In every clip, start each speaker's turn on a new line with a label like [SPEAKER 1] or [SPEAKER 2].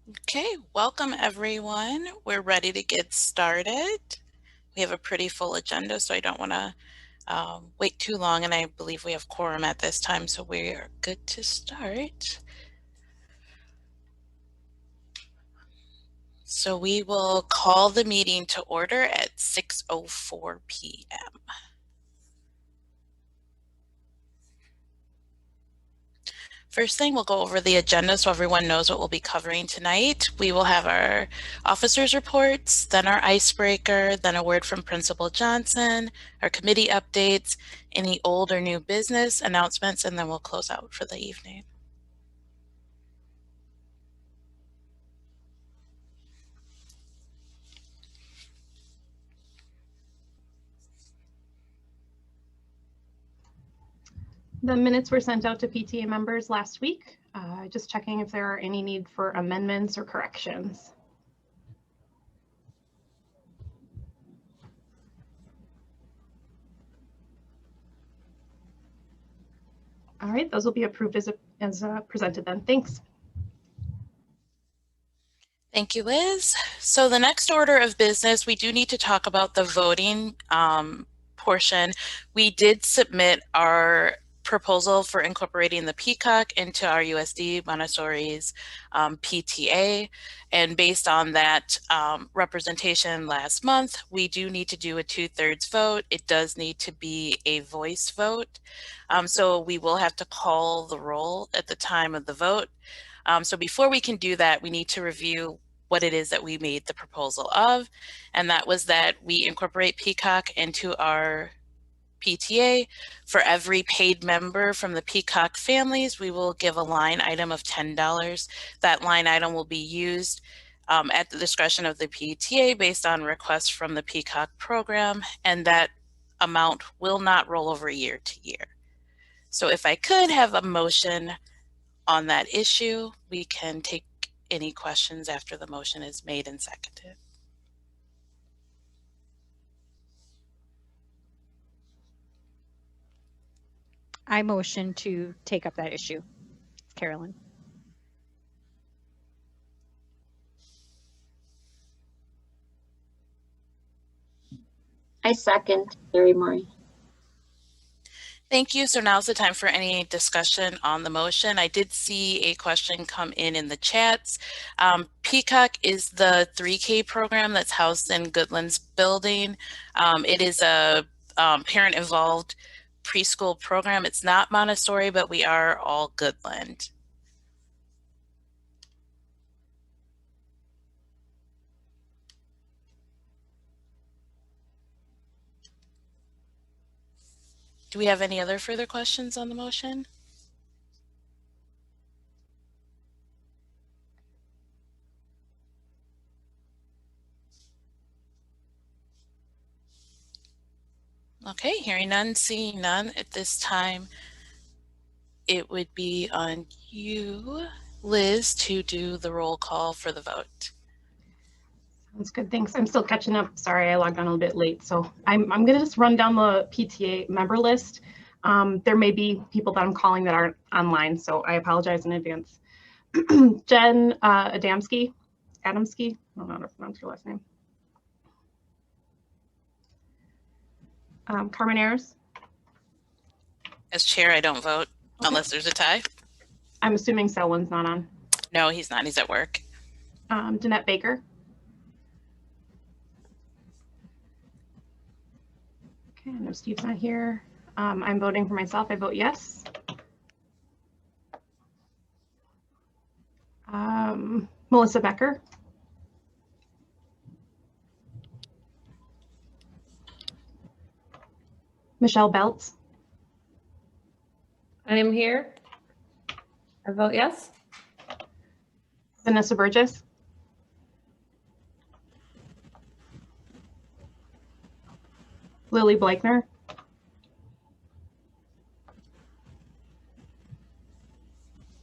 [SPEAKER 1] Okay, welcome everyone. We're ready to get started. We have a pretty full agenda, so I don't want to wait too long, and I believe we have quorum at this time, so we are good to start. So we will call the meeting to order at 6:04 p.m. First thing, we'll go over the agenda so everyone knows what we'll be covering tonight. We will have our officers' reports, then our icebreaker, then a word from Principal Johnson, our committee updates, any old or new business announcements, and then we'll close out for the evening.
[SPEAKER 2] The minutes were sent out to PTA members last week. Just checking if there are any need for amendments or corrections. All right, those will be approved as presented then. Thanks.
[SPEAKER 1] Thank you, Liz. So the next order of business, we do need to talk about the voting portion. We did submit our proposal for incorporating the Peacock into our RUSD Montessori's PTA. And based on that representation last month, we do need to do a 2/3 vote. It does need to be a voice vote. So we will have to call the roll at the time of the vote. So before we can do that, we need to review what it is that we made the proposal of, and that was that we incorporate Peacock into our PTA. For every paid member from the Peacock families, we will give a line item of $10. That line item will be used at the discretion of the PTA based on requests from the Peacock program, and that amount will not roll over year to year. So if I could have a motion on that issue, we can take any questions after the motion is made and seconded.
[SPEAKER 3] I motion to take up that issue. Carolyn.
[SPEAKER 4] I second Larry Murray.
[SPEAKER 1] Thank you. So now's the time for any discussion on the motion. I did see a question come in the chats. Peacock is the 3K program that's housed in Goodland's building. It is a parent-involved preschool program. It's not Montessori, but we are all Goodland. Do we have any other further questions on the motion? Okay, hearing none, seeing none at this time, it would be on you, Liz, to do the roll call for the vote.
[SPEAKER 2] Sounds good. Thanks. I'm still catching up. Sorry, I logged on a little bit late. So I'm going to just run down the PTA member list. There may be people that I'm calling that aren't online, so I apologize in advance. Jen Adamski. I don't know how to pronounce your last name. Carmen Ayers.
[SPEAKER 1] As chair, I don't vote unless there's a tie.
[SPEAKER 2] I'm assuming Selwyn's not on.
[SPEAKER 1] No, he's not. He's at work.
[SPEAKER 2] Danette Baker. Okay, I know Steve's not here. I'm voting for myself. I vote yes. Melissa Becker. Michelle Beltz.
[SPEAKER 5] I am here. I vote yes.
[SPEAKER 2] Vanessa Burgess. Lily Bleichner.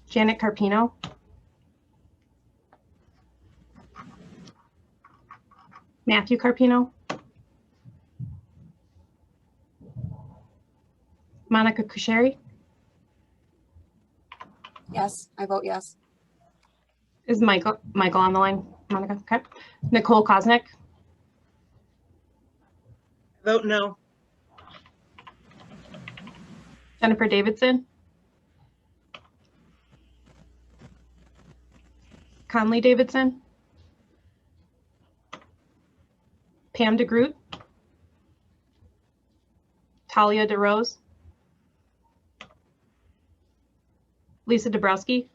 [SPEAKER 2] Janet Carpino. Matthew Carpino. Monica Kusheri.
[SPEAKER 6] Yes, I vote yes.
[SPEAKER 2] Is Michael on the line, Monica? Okay. Nicole Kosnick,
[SPEAKER 6] Vote no.
[SPEAKER 2] Jennifer Davidson, Conley Davidson, Pam DeGroot, Talia DeRose, Lisa Dabrowski,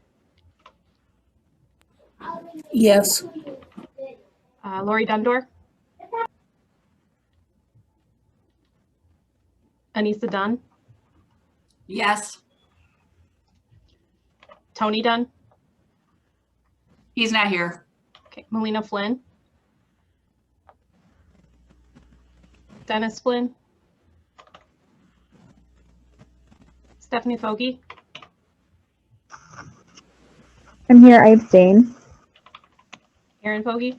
[SPEAKER 6] Yes.
[SPEAKER 2] Lori Dundor, Anissa Dunn,
[SPEAKER 5] Yes.
[SPEAKER 2] Tony Dunn,
[SPEAKER 5] He's not here.
[SPEAKER 2] okay. Melina Flynn, Dennis Flynn, Stephanie Fogarty,
[SPEAKER 7] I'm here. I abstain.
[SPEAKER 2] Aaron Fogarty,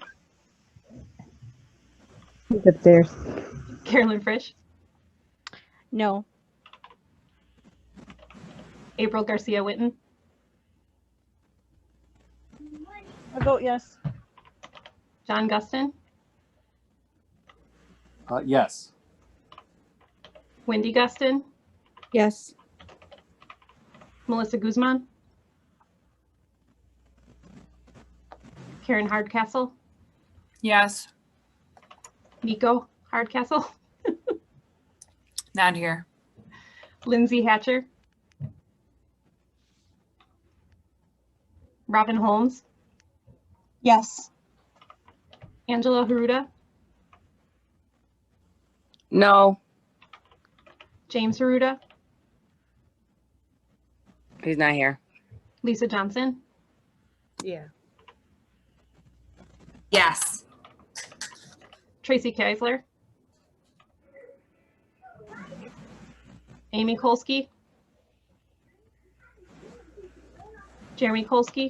[SPEAKER 7] He's upstairs.
[SPEAKER 2] Carolyn Frisch,
[SPEAKER 3] No.
[SPEAKER 2] April Garcia Witten,
[SPEAKER 3] I vote yes.
[SPEAKER 2] John Guston,
[SPEAKER 8] Yes.
[SPEAKER 2] Wendy Guston,
[SPEAKER 3] Yes.
[SPEAKER 2] Melissa Guzman, Karen Hardcastle,
[SPEAKER 5] Yes.
[SPEAKER 2] Nico Hardcastle,
[SPEAKER 5] Not here.
[SPEAKER 2] Lindsay Hatcher, Robin Holmes,
[SPEAKER 3] Yes.
[SPEAKER 2] Angela Haruda,
[SPEAKER 9] No,
[SPEAKER 2] James Haruda,
[SPEAKER 9] he's not here.
[SPEAKER 2] Lisa Johnson,
[SPEAKER 6] Yeah.
[SPEAKER 5] Yes.
[SPEAKER 2] Tracy Keisler, Amy Kolsky, Jeremy Kolsky,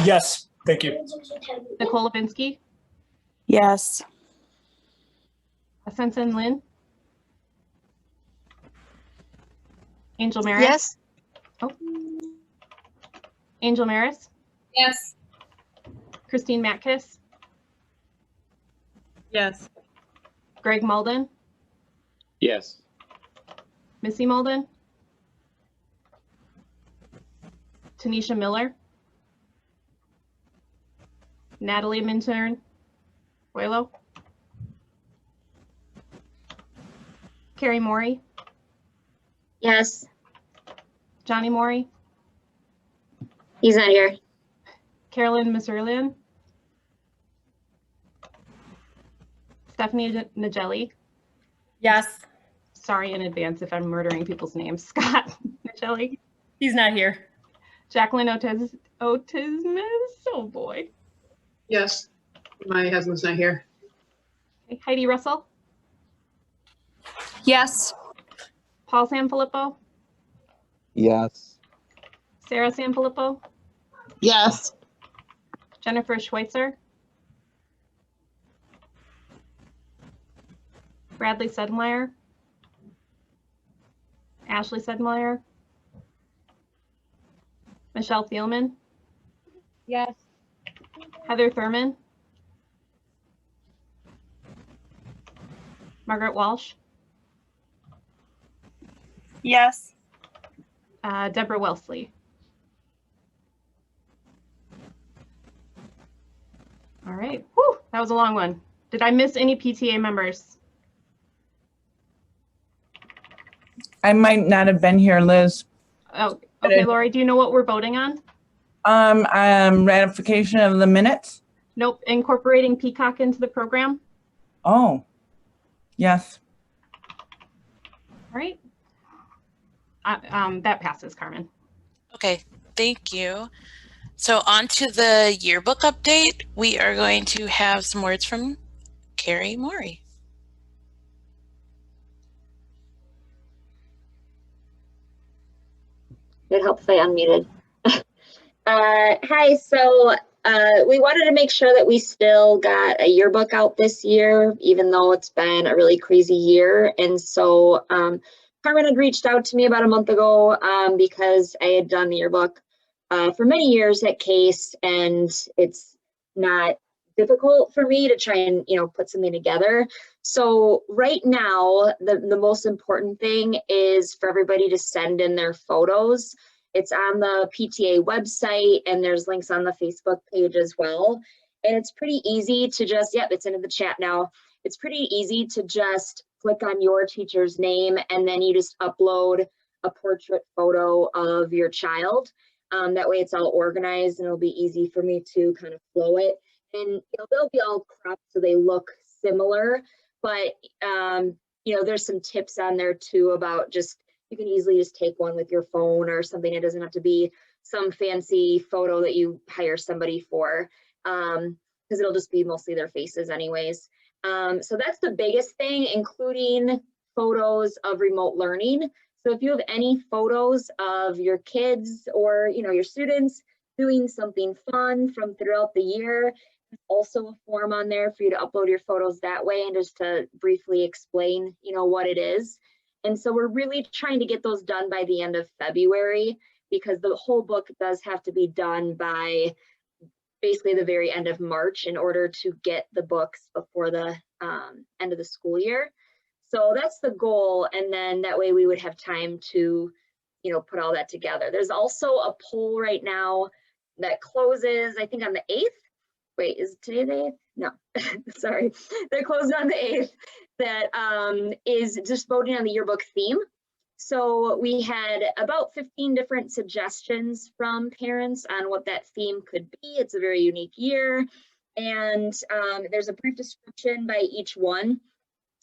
[SPEAKER 10] Yes, thank you.
[SPEAKER 2] Nicole Levinsky,
[SPEAKER 9] Yes.
[SPEAKER 2] Asensen Lin, Angel Maris.
[SPEAKER 3] Yes.
[SPEAKER 2] Oh. Angel Maris,
[SPEAKER 5] Yes.
[SPEAKER 2] Christine Matkiss,
[SPEAKER 6] Yes.
[SPEAKER 2] Greg Malden,
[SPEAKER 8] Yes.
[SPEAKER 2] Missy Malden, Tanisha Miller, Natalie Minturn, Boylo, Carrie Morey,
[SPEAKER 4] Yes.
[SPEAKER 2] Johnny Morey,
[SPEAKER 4] He's not here.
[SPEAKER 2] Carolyn Masurlian, Stephanie Nagelli.
[SPEAKER 5] Yes.
[SPEAKER 2] Sorry in advance if I'm murdering people's names. Scott Nagelli,
[SPEAKER 5] He's not here.
[SPEAKER 2] Jacqueline Autismus. Oh boy.
[SPEAKER 6] Yes. My husband's not here.
[SPEAKER 2] Okay, Heidi Russell,
[SPEAKER 5] Yes.
[SPEAKER 2] Paul Sanfilippo,
[SPEAKER 8] Yes.
[SPEAKER 2] Sarah Sanfilippo,
[SPEAKER 6] Yes.
[SPEAKER 2] Jennifer Schweitzer, Bradley Sedmeyer, Ashley Sedmeyer, Michelle Thielman,
[SPEAKER 3] Yes.
[SPEAKER 2] Heather Thurman, Margaret Walsh,
[SPEAKER 9] Yes.
[SPEAKER 2] Deborah Wellesley. All right. Whew, that was a long one. Did I miss any PTA members?
[SPEAKER 11] I might not have been here, Liz.
[SPEAKER 2] Oh, okay, Lori, do you know what we're voting on?
[SPEAKER 11] Ratification of the minutes.
[SPEAKER 2] Nope, incorporating Peacock into the program.
[SPEAKER 11] Oh, yes.
[SPEAKER 2] All right. That passes, Carmen.
[SPEAKER 1] Okay, thank you. So on to the yearbook update. We are going to have some words from Carrie Morey.
[SPEAKER 4] It helps I unmuted. Hi, so we wanted to make sure that we still got a yearbook out this year, even though it's been a really crazy year. And so Carmen had reached out to me about a month ago because I had done the yearbook for many years at Case, and it's not difficult for me to try and, put something together. So right now, the most important thing is for everybody to send in their photos. It's on the PTA website, and there's links on the Facebook page as well. And it's pretty easy to just, it's into the chat now. It's pretty easy to just click on your teacher's name, and then you just upload a portrait photo of your child. That way it's all organized, and it'll be easy for me to kind of flow it. And they'll be all cropped so they look similar, but there's some tips on there too about just, you can easily just take one with your phone or something. It doesn't have to be some fancy photo that you hire somebody for, because it'll just be mostly their faces anyways. So that's the biggest thing, including photos of remote learning. So if you have any photos of your kids or, your students doing something fun from throughout the year, there's also a form on there for you to upload your photos that way, and just to briefly explain, what it is. And so we're really trying to get those done by the end of February, because the whole book does have to be done by basically the very end of March in order to get the books before the end of the school year. So that's the goal. And then that way we would have time to, put all that together. There's also a poll right now that closes, I think, on the 8th. Wait, is today the 8th? No, sorry. They're closed on the 8th. That is just voting on the yearbook theme. So we had about 15 different suggestions from parents on what that theme could be. It's a very unique year. And there's a brief description by each one,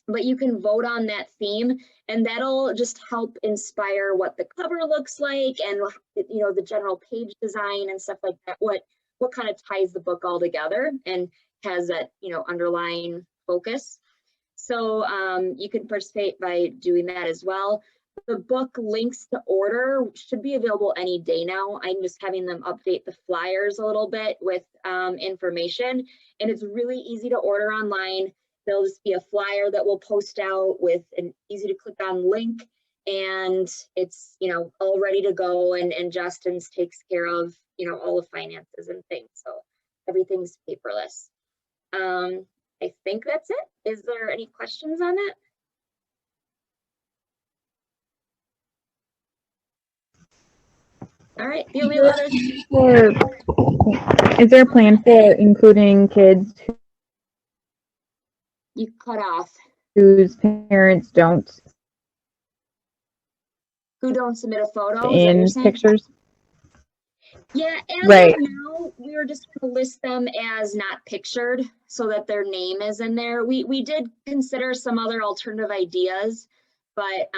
[SPEAKER 4] but you can vote on that theme, and that'll just help inspire what the cover looks like, and the general page design and stuff like that, what kind of ties the book all together and has that underlying focus. So you can participate by doing that as well. The book links to order should be available any day now. I'm just having them update the flyers a little bit with information, and it's really easy to order online. There'll just be a flyer that we'll post out with an easy to click on link, and it's all ready to go, and Justin's takes care of all the finances and things, so everything's paperless. I think that's it. Is there any questions on that? All right, the only other
[SPEAKER 7] Is there a plan for including kids
[SPEAKER 4] you cut off
[SPEAKER 7] whose parents don't
[SPEAKER 4] who don't submit a photo
[SPEAKER 7] in pictures?
[SPEAKER 4] Yeah, as
[SPEAKER 7] Right.
[SPEAKER 4] of now, we were just going to list them as not pictured so that their name is in there. We did consider some other alternative ideas, but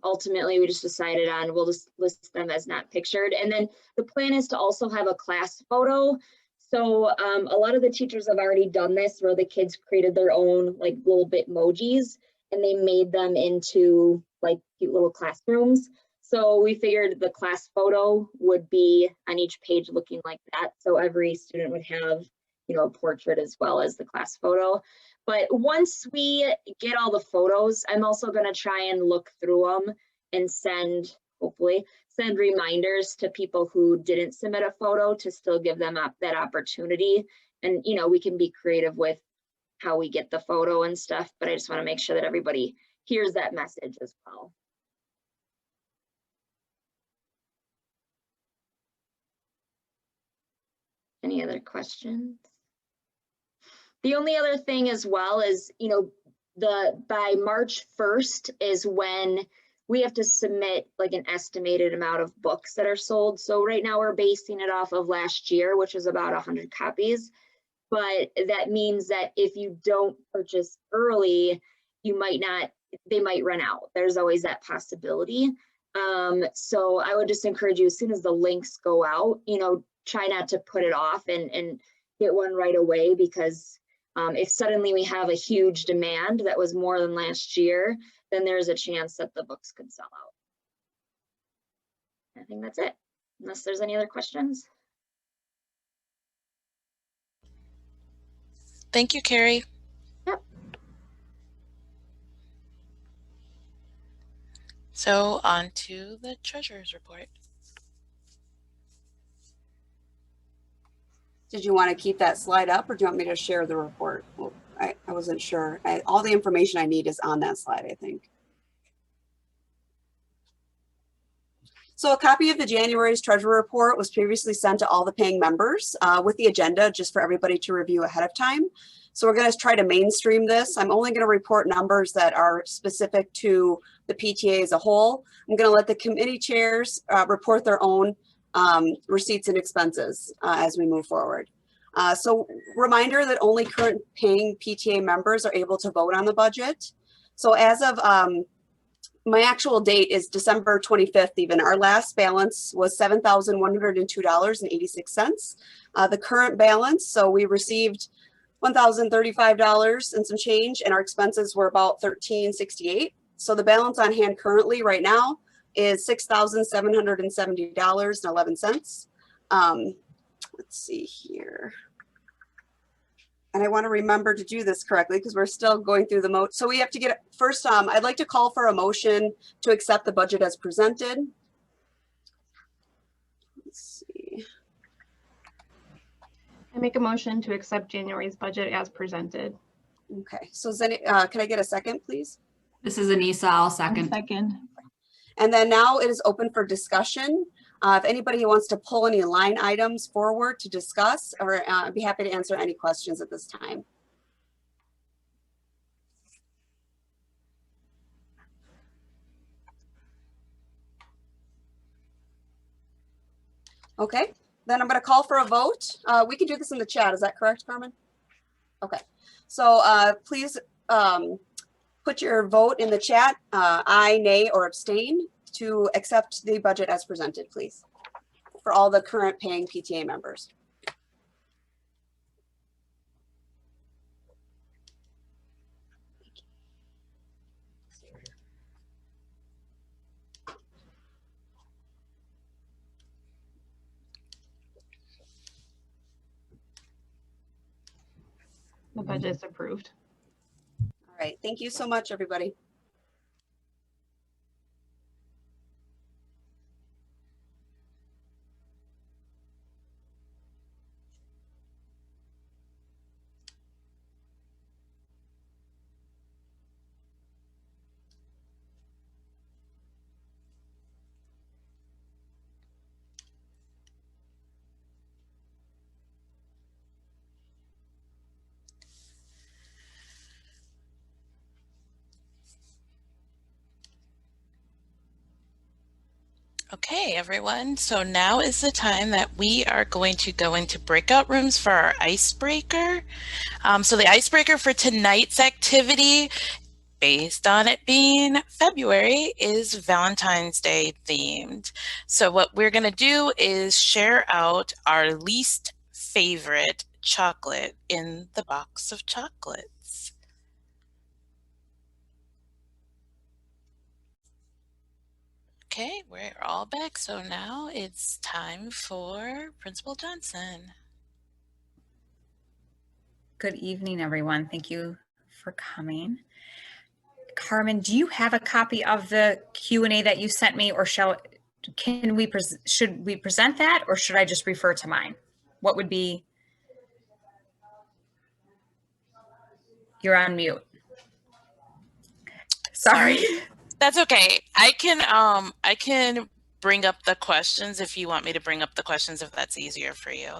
[SPEAKER 4] ultimately we just decided on we'll just list them as not pictured. And then the plan is to also have a class photo. So a lot of the teachers have already done this, where the kids created their own like little Bitmojis, and they made them into like cute little classrooms. So we figured the class photo would be on each page looking like that. So every student would have, a portrait as well as the class photo. But once we get all the photos, I'm also going to try and look through them and hopefully send reminders to people who didn't submit a photo to still give them that opportunity. And, we can be creative with how we get the photo and stuff, but I just want to make sure that everybody hears that message as well. Any other questions? The only other thing as well is, by March 1st is when we have to submit like an estimated amount of books that are sold. So right now we're basing it off of last year, which is about 100 copies. But that means that if you don't purchase early, they might run out. There's always that possibility. So I would just encourage you, as soon as the links go out, try not to put it off and get one right away, because if suddenly we have a huge demand that was more than last year, then there's a chance that the books could sell out. I think that's it, unless there's any other questions.
[SPEAKER 1] Thank you, Carrie.
[SPEAKER 4] Yep.
[SPEAKER 1] So on to the treasurer's report.
[SPEAKER 12] Did you want to keep that slide up or do you want me to share the report? Well, I wasn't sure. All the information I need is on that slide, I think. So a copy of the January's Treasurer Report was previously sent to all the paying members with the agenda just for everybody to review ahead of time. So we're going to try to mainstream this. I'm only going to report numbers that are specific to the PTA as a whole. I'm going to let the committee chairs report their own receipts and expenses as we move forward. So reminder that only current paying PTA members are able to vote on the budget. So as of my actual date is December 25th even. Our last balance was $7,102.86. The current balance, so we received $1,035 and some change, and our expenses were about $1,368. So the balance on hand currently right now is $6,770.11. Let's see here. And I want to remember to do this correctly because we're still going through the so we have to get first. I'd like to call for a motion to accept the budget as presented. Let's see.
[SPEAKER 2] I make a motion to accept January's budget as presented.
[SPEAKER 12] Okay, so then can I get a second, please?
[SPEAKER 5] This is Anissa. I'll second.
[SPEAKER 12] And then now it is open for discussion. If anybody wants to pull any line items forward to discuss, or I'd be happy to answer any questions at this time. Okay, then I'm going to call for a vote. We can do this in the chat. Is that correct, Carmen? Okay, so please put your vote in the chat, aye, nay, or abstain to accept the budget as presented, please, for all the current paying PTA members.
[SPEAKER 2] The budget is approved.
[SPEAKER 12] All right, thank you so much, everybody.
[SPEAKER 1] Okay, everyone. So now is the time that we are going to go into breakout rooms for our icebreaker. So the icebreaker for tonight's activity, based on it being February, is Valentine's Day themed. So what we're going to do is share out our least favorite chocolate in the box of chocolates. Okay, we're all back. So now it's time for Principal Johnson.
[SPEAKER 13] Good evening, everyone. Thank you for coming. Carmen, do you have a copy of the Q&A that you sent me, or should we present that, or should I just refer to mine? What would be? You're on mute. Sorry.
[SPEAKER 1] That's okay. I can bring up the questions if you want me to bring up the questions, if that's easier for you.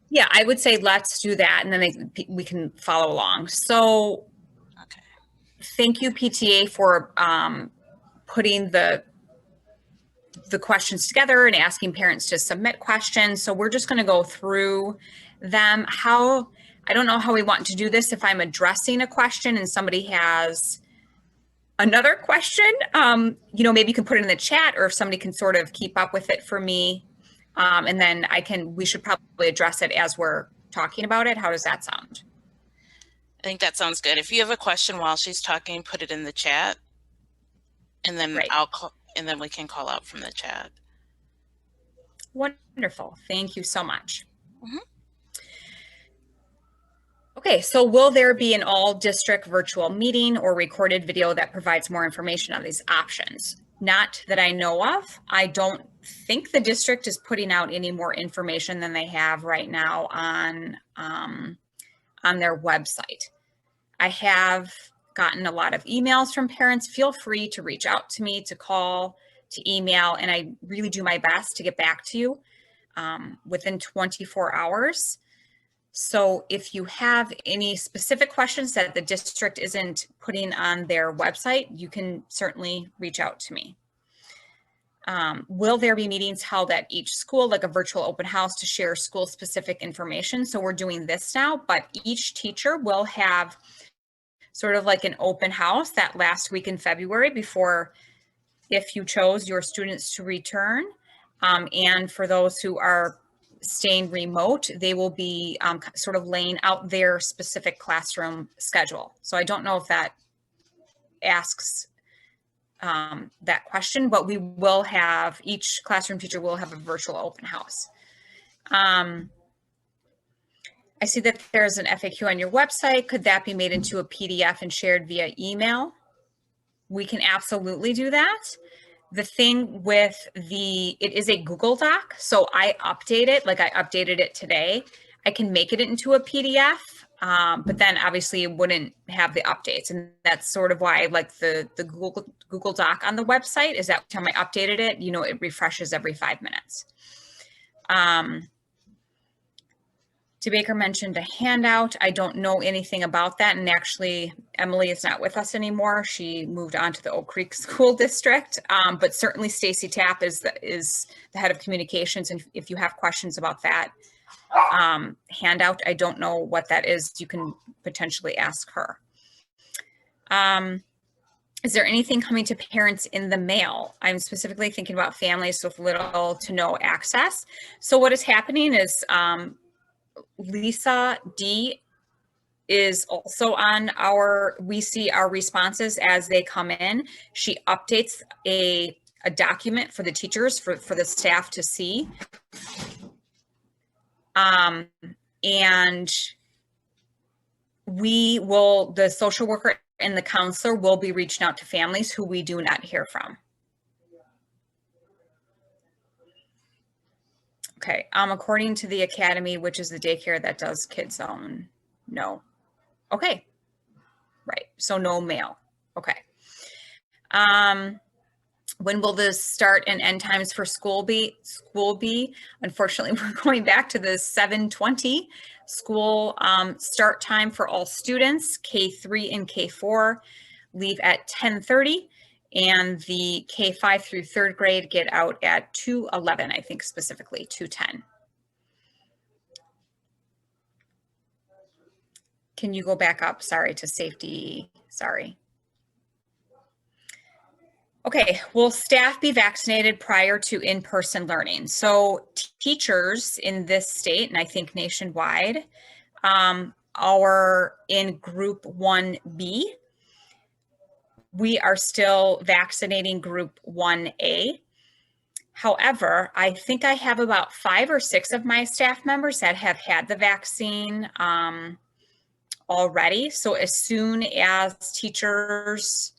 [SPEAKER 13] Yeah, I would say let's do that, and then we can follow along. So,
[SPEAKER 1] okay.
[SPEAKER 13] Thank you, PTA, for putting the questions together and asking parents to submit questions. So we're just going to go through them. I don't know how we want to do this. If I'm addressing a question and somebody has another question, maybe you can put it in the chat, or if somebody can sort of keep up with it for me, and then we should probably address it as we're talking about it. How does that sound?
[SPEAKER 1] I think that sounds good. If you have a question while she's talking, put it in the chat, and then and then we can call out from the chat.
[SPEAKER 13] Wonderful. Thank you so much.
[SPEAKER 1] Mm-hmm.
[SPEAKER 13] Okay, so will there be an all-district virtual meeting or recorded video that provides more information on these options? Not that I know of. I don't think the district is putting out any more information than they have right now on their website. I have gotten a lot of emails from parents. Feel free to reach out to me, to call, to email, and I really do my best to get back to you within 24 hours. So if you have any specific questions that the district isn't putting on their website, you can certainly reach out to me. Will there be meetings held at each school, like a virtual open house to share school specific information? So we're doing this now, but each teacher will have sort of like an open house that last week in February before, if you chose your students to return. And for those who are staying remote, they will be sort of laying out their specific classroom schedule. So I don't know if that asks that question, but we will have, each classroom teacher will have a virtual open house. I see that there's an FAQ on your website. Could that be made into a PDF and shared via email? We can absolutely do that. The thing with it is a Google Doc, so I update it, like I updated it today. I can make it into a PDF, but then obviously it wouldn't have the updates. And that's sort of why I like the Google Doc on the website, is that time I updated it, you know, it refreshes every 5 minutes. Baker mentioned a handout. I don't know anything about that. And actually, Emily is not with us anymore. She moved on to the Oak Creek School District. But certainly Stacy Tapp is the head of communications. And if you have questions about that handout, I don't know what that is. You can potentially ask her. Is there anything coming to parents in the mail? I'm specifically thinking about families with little to no access. So what is happening is Lisa D is also on we see our responses as they come in. She updates a document for the teachers, for the staff to see. And the social worker and the counselor will be reaching out to families who we do not hear from. Okay, according to the academy, which is the daycare that does Kids Zone, no. Okay, right, so no mail, okay. When will the start and end times for school be? Unfortunately, we're going back to the 7:20 school start time for all students. K3 and K4 leave at 10:30. And the K5 through 3rd grade get out at 2:11, I think specifically 2:10. Can you go back up? Sorry, to safety, sorry. Okay, will staff be vaccinated prior to in-person learning? So teachers in this state, and I think nationwide, are in group 1B. We are still vaccinating group 1A. However, I think I have about 5 or 6 of my staff members that have had the vaccine already. So as soon as teachers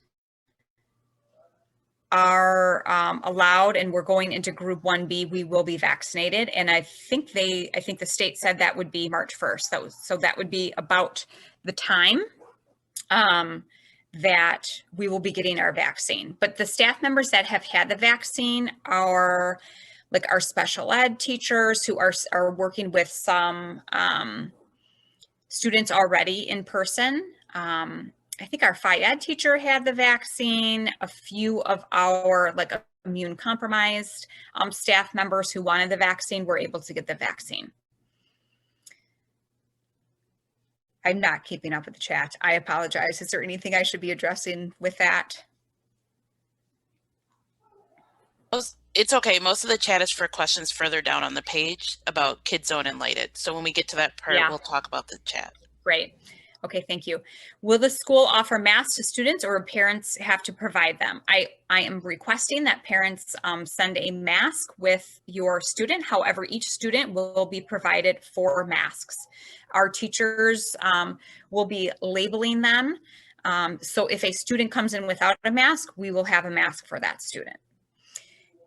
[SPEAKER 13] are allowed and we're going into group 1B, we will be vaccinated. And I think the state said that would be March 1st. So that would be about the time that we will be getting our vaccine. But the staff members that have had the vaccine are like our special ed teachers who are working with some students already in person. I think our Phi Ed teacher had the vaccine. A few of our like immune compromised staff members who wanted the vaccine were able to get the vaccine. I'm not keeping up with the chat. I apologize. Is there anything I should be addressing with that?
[SPEAKER 1] It's okay. Most of the chat is for questions further down on the page about Kids Zone and Lighted. So when we get to that part, We'll talk about the chat.
[SPEAKER 13] Great. Okay, thank you. Will the school offer masks to students or parents have to provide them? I am requesting that parents send a mask with your student. However, each student will be provided 4 masks. Our teachers will be labeling them So if a student comes in without a mask, we will have a mask for that student.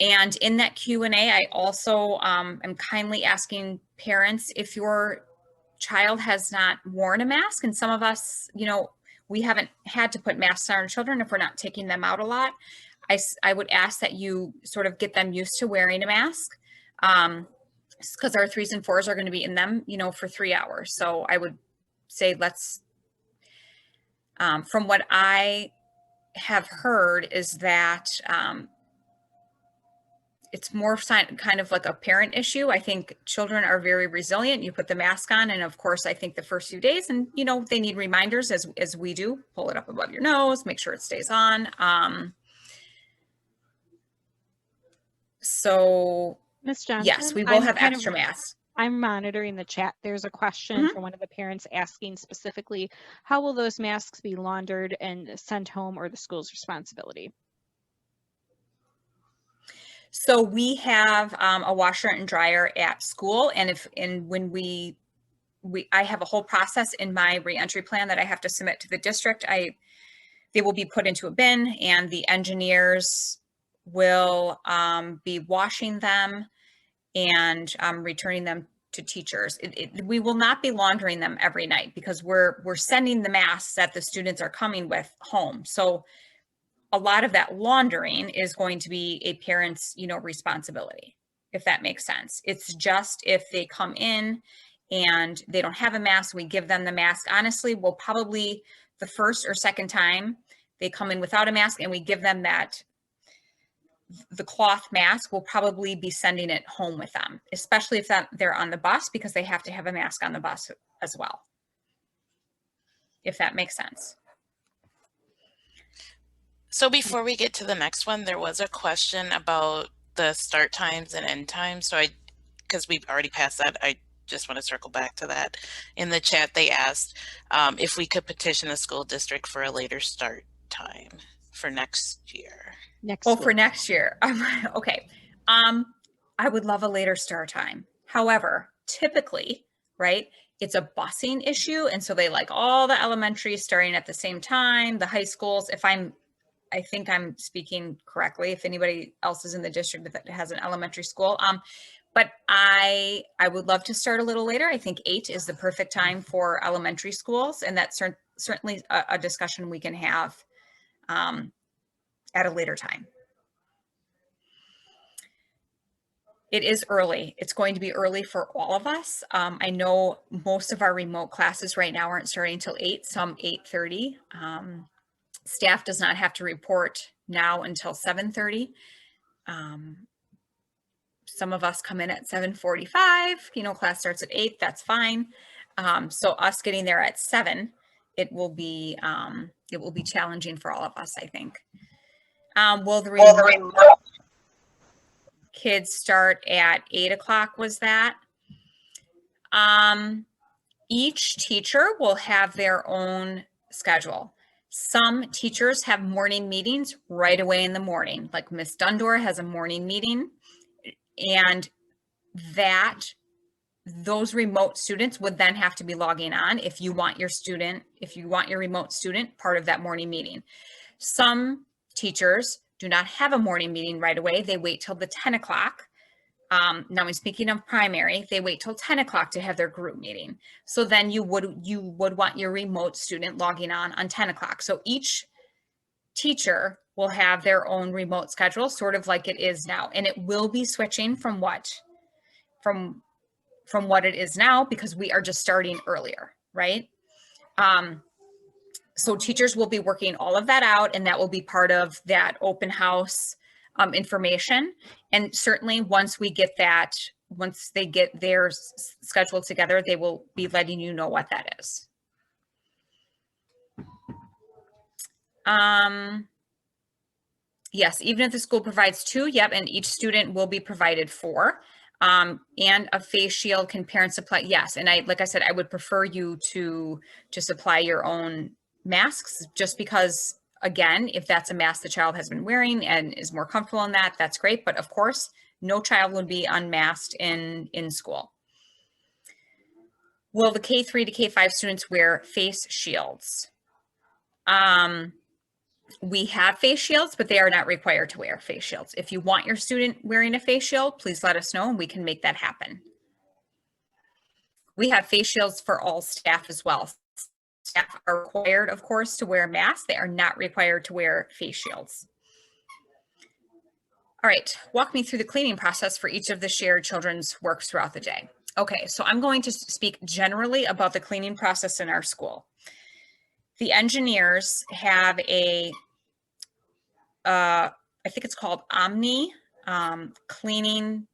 [SPEAKER 13] And in that Q&A, I also am kindly asking parents if your child has not worn a mask, and some of us, you know, we haven't had to put masks on our children if we're not taking them out a lot. I would ask that you sort of get them used to wearing a mask, because our 3s and 4s are going to be in them, you know, for 3 hours. So I would say let's, from what I have heard is that it's more kind of like a parent issue. I think children are very resilient. You put the mask on, and of course, I think the first few days, and you know, they need reminders as we do. Pull it up above your nose, make sure it stays on. So
[SPEAKER 3] Ms. Johnson,
[SPEAKER 13] yes, we will have extra masks.
[SPEAKER 3] I'm monitoring the chat. There's a question from one of the parents asking specifically, how will those masks be laundered and sent home, or the school's responsibility?
[SPEAKER 13] So we have a washer and dryer at school, and when I have a whole process in my reentry plan that I have to submit to the district. They will be put into a bin, and the engineers will be washing them and returning them to teachers. We will not be laundering them every night because we're sending the masks that the students are coming with home. So a lot of that laundering is going to be a parent's, you know, responsibility, if that makes sense. It's just if they come in and they don't have a mask, we give them the mask. Honestly, we'll probably the first or second time they come in without a mask and we give them the cloth mask, we'll probably be sending it home with them, especially if they're on the bus, because they have to have a mask on the bus as well, if that makes sense.
[SPEAKER 1] So before we get to the next one, there was a question about the start times and end times. So because we've already passed that, I just want to circle back to that. In the chat, they asked if we could petition the school district for a later start time for next year.
[SPEAKER 13] For next year. Okay. I would love a later start time. However, typically, right, it's a busing issue. And so they like all the elementary starting at the same time, the high schools. I think I'm speaking correctly, if anybody else is in the district that has an elementary school. But I would love to start a little later. I think 8 is the perfect time for elementary schools. And that's certainly a discussion we can have at a later time. It is early. It's going to be early for all of us. I know most of our remote classes right now aren't starting until 8, some 8:30. Staff does not have to report now until 7:30. Some of us come in at 7:45, you know, class starts at 8, that's fine. So us getting there at 7, it will be challenging for all of us, I think. Will the remote kids start at 8 o'clock, was that? Each teacher will have their own schedule. Some teachers have morning meetings right away in the morning, like Miss Dundor has a morning meeting, and those remote students would then have to be logging on if you want your remote student part of that morning meeting. Some teachers do not have a morning meeting right away. They wait till the 10 o'clock. Now I'm speaking of primary, they wait till 10 o'clock to have their group meeting. So then you would want your remote student logging on 10 o'clock. So each teacher will have their own remote schedule, sort of like it is now. And it will be switching from what it is now, because we are just starting earlier, right? So teachers will be working all of that out, and that will be part of that open house information. And certainly once they get their schedule together, they will be letting you know what that is. Yes, even if the school provides 2, yep, and each student will be provided 4. And a face shield can parents supply? Yes, and like I said, I would prefer you to supply your own masks, just because, again, if that's a mask the child has been wearing and is more comfortable in that, that's great. But of course, no child would be unmasked in school. Will the K3 to K5 students wear face shields? We have face shields, but they are not required to wear face shields. If you want your student wearing a face shield, please let us know and we can make that happen. We have face shields for all staff as well. Staff are required, of course, to wear masks. They are not required to wear face shields. All right, walk me through the cleaning process for each of the shared children's works throughout the day. Okay, so I'm going to speak generally about the cleaning process in our school. The engineers have a, I think it's called Omni cleaning,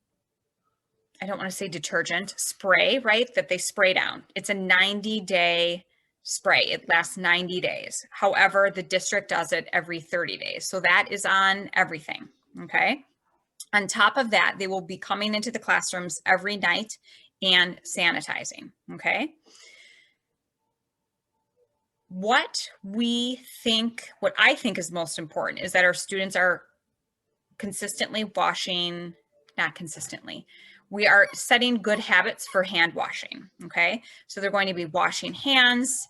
[SPEAKER 13] I don't want to say detergent, spray, right? That they spray down. It's a 90-day spray. It lasts 90 days. However, the district does it every 30 days. So that is on everything, okay? On top of that, they will be coming into the classrooms every night and sanitizing, okay? What I think is most important is that our students are consistently washing, not consistently, we are setting good habits for hand washing, okay? So they're going to be washing hands,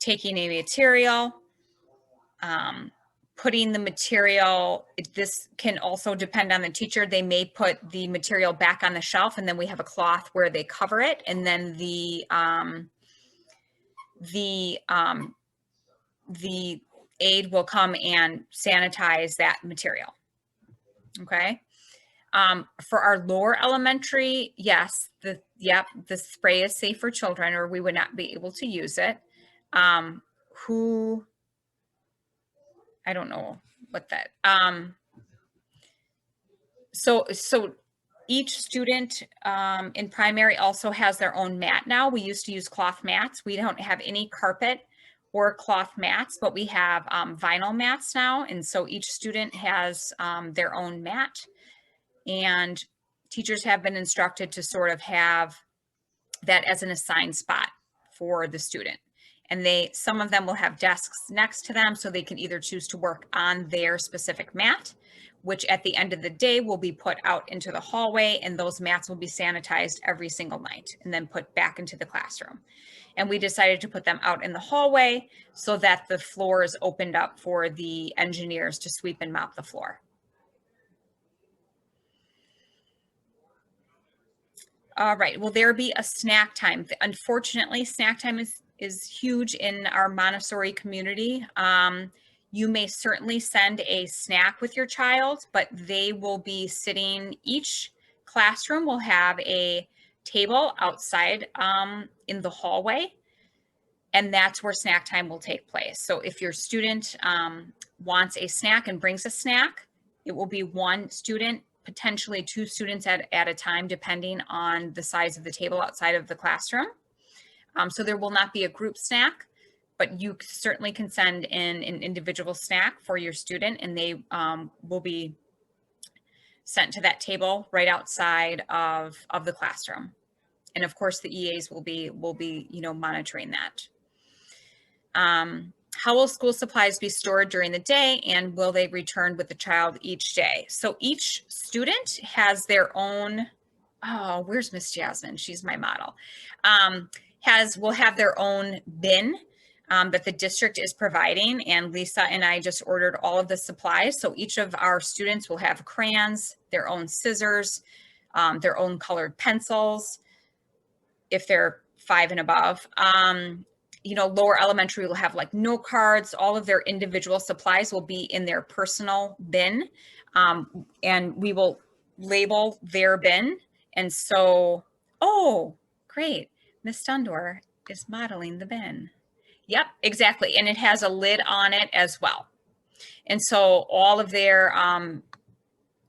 [SPEAKER 13] taking a material, putting the material, this can also depend on the teacher. They may put the material back on the shelf and then we have a cloth where they cover it, and then the aide will come and sanitize that material, okay? For our lower elementary, yes, the spray is safe for children or we would not be able to use it. I don't know what that, so each student in primary also has their own mat now. We used to use cloth mats. We don't have any carpet or cloth mats, but we have vinyl mats now. And so each student has their own mat, and teachers have been instructed to sort of have that as an assigned spot for the student. And some of them will have desks next to them so they can either choose to work on their specific mat, which at the end of the day will be put out into the hallway, and those mats will be sanitized every single night and then put back into the classroom. And we decided to put them out in the hallway so that the floor is opened up for the engineers to sweep and mop the floor. All right, will there be a snack time? Unfortunately, snack time is huge in our Montessori community. You may certainly send a snack with your child, but they will be sitting, each classroom will have a table outside in the hallway, and that's where snack time will take place. So if your student wants a snack and brings a snack, it will be one student, potentially two students at a time, depending on the size of the table outside of the classroom. So there will not be a group snack, but you certainly can send in an individual snack for your student, and they will be sent to that table right outside of the classroom. And of course, the EAs will be monitoring that. How will school supplies be stored during the day, and will they return with the child each day? So each student has their own, oh, where's Miss Jasmine? She's my model. Will have their own bin that the district is providing, and Lisa and I just ordered all of the supplies. So each of our students will have crayons, their own scissors, their own colored pencils, if they're 5 and above. Lower elementary will have like note cards. All of their individual supplies will be in their personal bin, and we will label their bin. And so, oh, great. Miss Stundor is modeling the bin. Yep, exactly. And it has a lid on it as well. And so all of their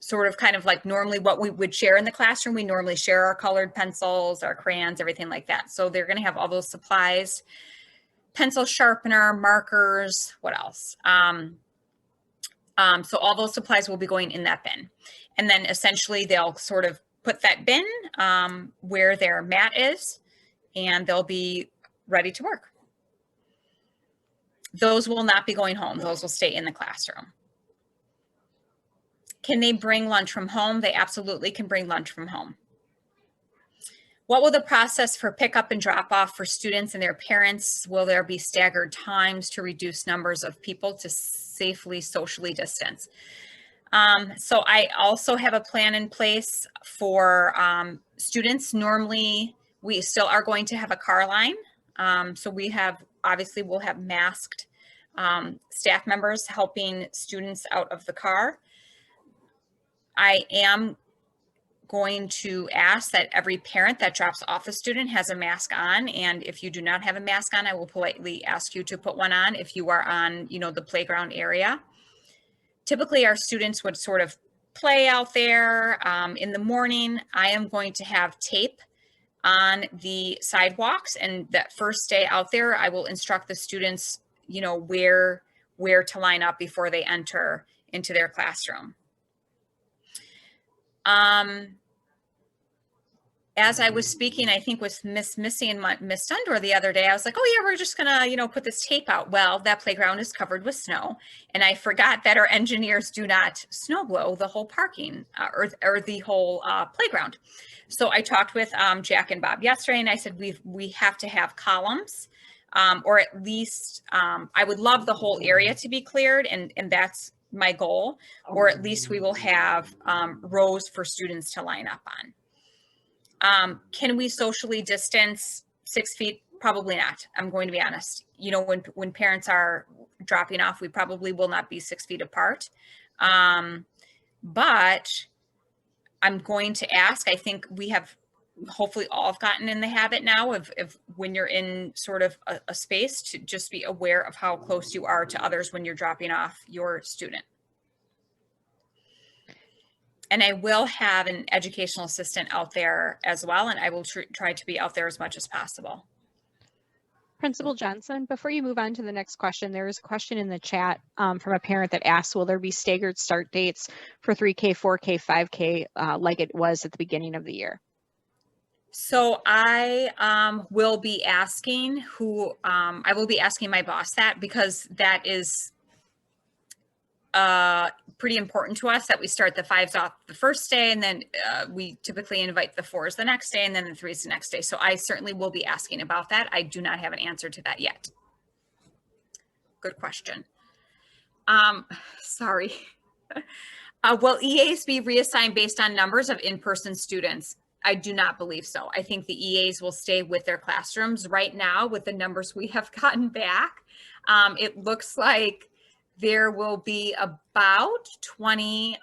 [SPEAKER 13] sort of kind of like normally what we would share in the classroom, we normally share our colored pencils, our crayons, everything like that. So they're going to have all those supplies, pencil sharpener, markers, what else? So all those supplies will be going in that bin. And then essentially they'll sort of put that bin where their mat is, and they'll be ready to work. Those will not be going home. Those will stay in the classroom. Can they bring lunch from home? They absolutely can bring lunch from home. What will the process for pickup and drop off for students and their parents? Will there be staggered times to reduce numbers of people to safely socially distance? So I also have a plan in place for students. Normally, we still are going to have a car line. So we have, obviously, we'll have masked staff members helping students out of the car. I am going to ask that every parent that drops off a student has a mask on. And if you do not have a mask on, I will politely ask you to put one on if you are on, the playground area. Typically, our students would sort of play out there. In the morning, I am going to have tape on the sidewalks. And that first day out there, I will instruct the students, where to line up before they enter into their classroom. As I was speaking, I think with Miss Missy and Miss Dundor the other day, I was like, oh yeah, we're just gonna, put this tape out. Well, that playground is covered with snow. And I forgot that our engineers do not snow blow the whole parking or the whole playground. So I talked with Jack and Bob yesterday, and I said, we have to have columns, or at least, I would love the whole area to be cleared, and that's my goal, or at least we will have rows for students to line up on. Can we socially distance 6 feet? Probably not. I'm going to be honest. When parents are dropping off, we probably will not be 6 feet apart. But I'm going to ask, I think we have hopefully all have gotten in the habit now of when you're in sort of a space to just be aware of how close you are to others when you're dropping off your student. And I will have an educational assistant out there as well, and I will try to be out there as much as possible.
[SPEAKER 3] Principal Johnson, before you move on to the next question, there is a question in the chat from a parent that asks, will there be staggered start dates for 3K, 4K, 5K like it was at the beginning of the year?
[SPEAKER 13] So I will be asking I will be asking my boss that, because that is pretty important to us, that we start the 5s off the first day, and then we typically invite the 4s the next day, and then the 3s the next day. So I certainly will be asking about that. I do not have an answer to that yet. Good question. Sorry. Will EAs be reassigned based on numbers of in-person students? I do not believe so. I think the EAs will stay with their classrooms. Right now, with the numbers we have gotten back, it looks like there will be about 20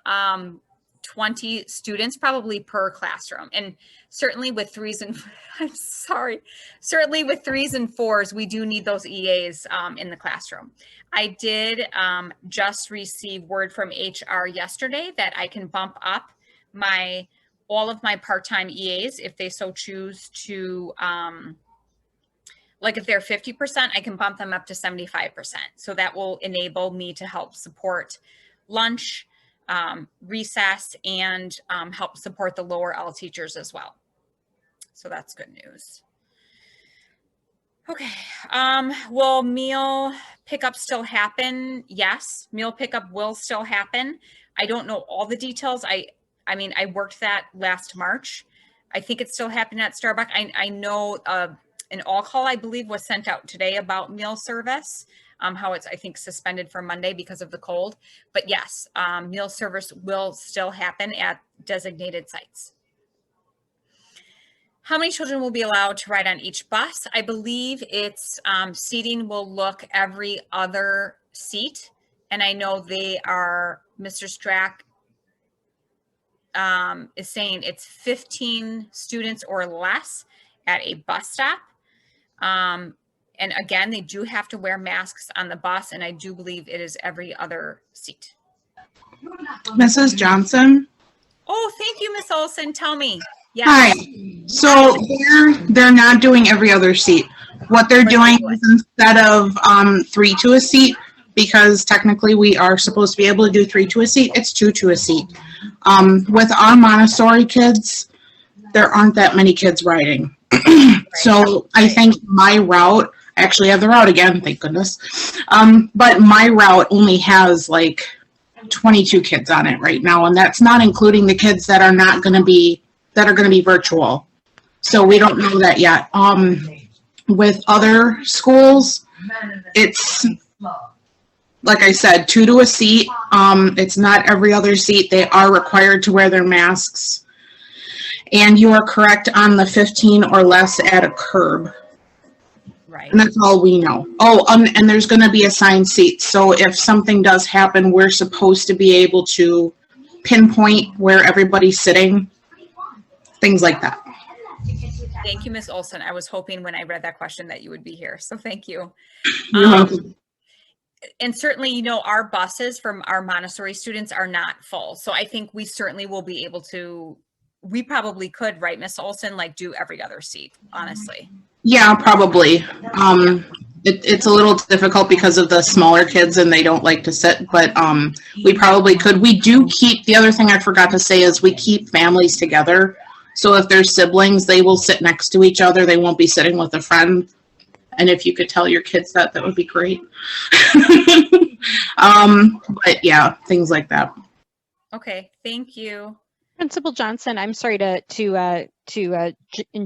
[SPEAKER 13] students probably per classroom. And certainly with 3s and I'm sorry, certainly with 3s and 4s, we do need those EAs in the classroom. I did just receive word from HR yesterday that I can bump up all of my part-time EAs if they so choose to, like if they're 50%, I can bump them up to 75%. So that will enable me to help support lunch, recess, and help support the lower L teachers as well. So that's good news. Okay, will meal pickup still happen? Yes, meal pickup will still happen. I don't know all the details. I mean, I worked that last March. I think it's still happening at Starbucks. I know an all call, I believe, was sent out today about meal service, how it's, I think, suspended for Monday because of the cold. But yes, meal service will still happen at designated sites. How many children will be allowed to ride on each bus? I believe it's seating will look every other seat. And I know they are, Mr. Strack is saying it's 15 students or less at a bus stop. And again, they do have to wear masks on the bus, and I do believe it is every other seat.
[SPEAKER 14] Mrs. Johnson?
[SPEAKER 13] Oh, thank you, Miss Olson. Tell me.
[SPEAKER 14] Yes. Hi. So they're not doing every other seat. What they're doing is instead of 3 to a seat, because technically we are supposed to be able to do 3 to a seat, it's 2 to a seat. With our Montessori kids, there aren't that many kids riding. So I think my route, I actually have the route again, thank goodness. But my route only has like 22 kids on it right now, and that's not including the kids that are not going to be, that are going to be virtual. So we don't know that yet. With other schools, it's, like I said, 2 to a seat. It's not every other seat. They are required to wear their masks. And you are correct on the 15 or less at a curb.
[SPEAKER 13] Right.
[SPEAKER 14] And that's all we know. Oh, and there's going to be assigned seats. So if something does happen, we're supposed to be able to pinpoint where everybody's sitting, things like that.
[SPEAKER 13] Thank you, Ms. Olson. I was hoping when I read that question that you would be here. So thank you.
[SPEAKER 14] You're welcome.
[SPEAKER 13] And certainly, you know, our buses from our Montessori students are not full. So I think we certainly will be able to, we probably could, right, Ms. Olson, like do every other seat, honestly.
[SPEAKER 14] Yeah, probably. It's a little difficult because of the smaller kids and they don't like to sit, but we probably could. We do keep, the other thing I forgot to say is we keep families together. So if there's siblings, they will sit next to each other. They won't be sitting with a friend. And if you could tell your kids that, that would be great. But yeah, things like that.
[SPEAKER 13] Okay, thank you.
[SPEAKER 3] Principal Johnson, I'm sorry to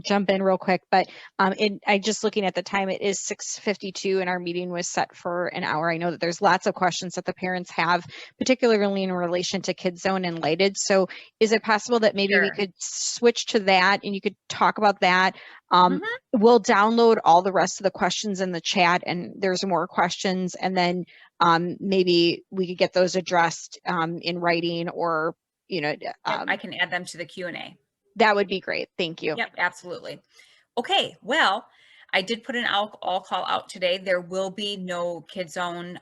[SPEAKER 3] jump in real quick, but I just looking at the time, it is 6:52 and our meeting was set for an hour. I know that there's lots of questions that the parents have, particularly in relation to Kids Zone and Lighted. So is it possible that maybe we could switch to that and you could talk about that? We'll download all the rest of the questions in the chat and there's more questions, and then maybe we could get those addressed in writing, or you know,
[SPEAKER 13] I can add them to the Q&A.
[SPEAKER 3] That would be great. Thank you.
[SPEAKER 13] Yep, absolutely. Okay, well, I did put an all call out today. There will be no Kids Zone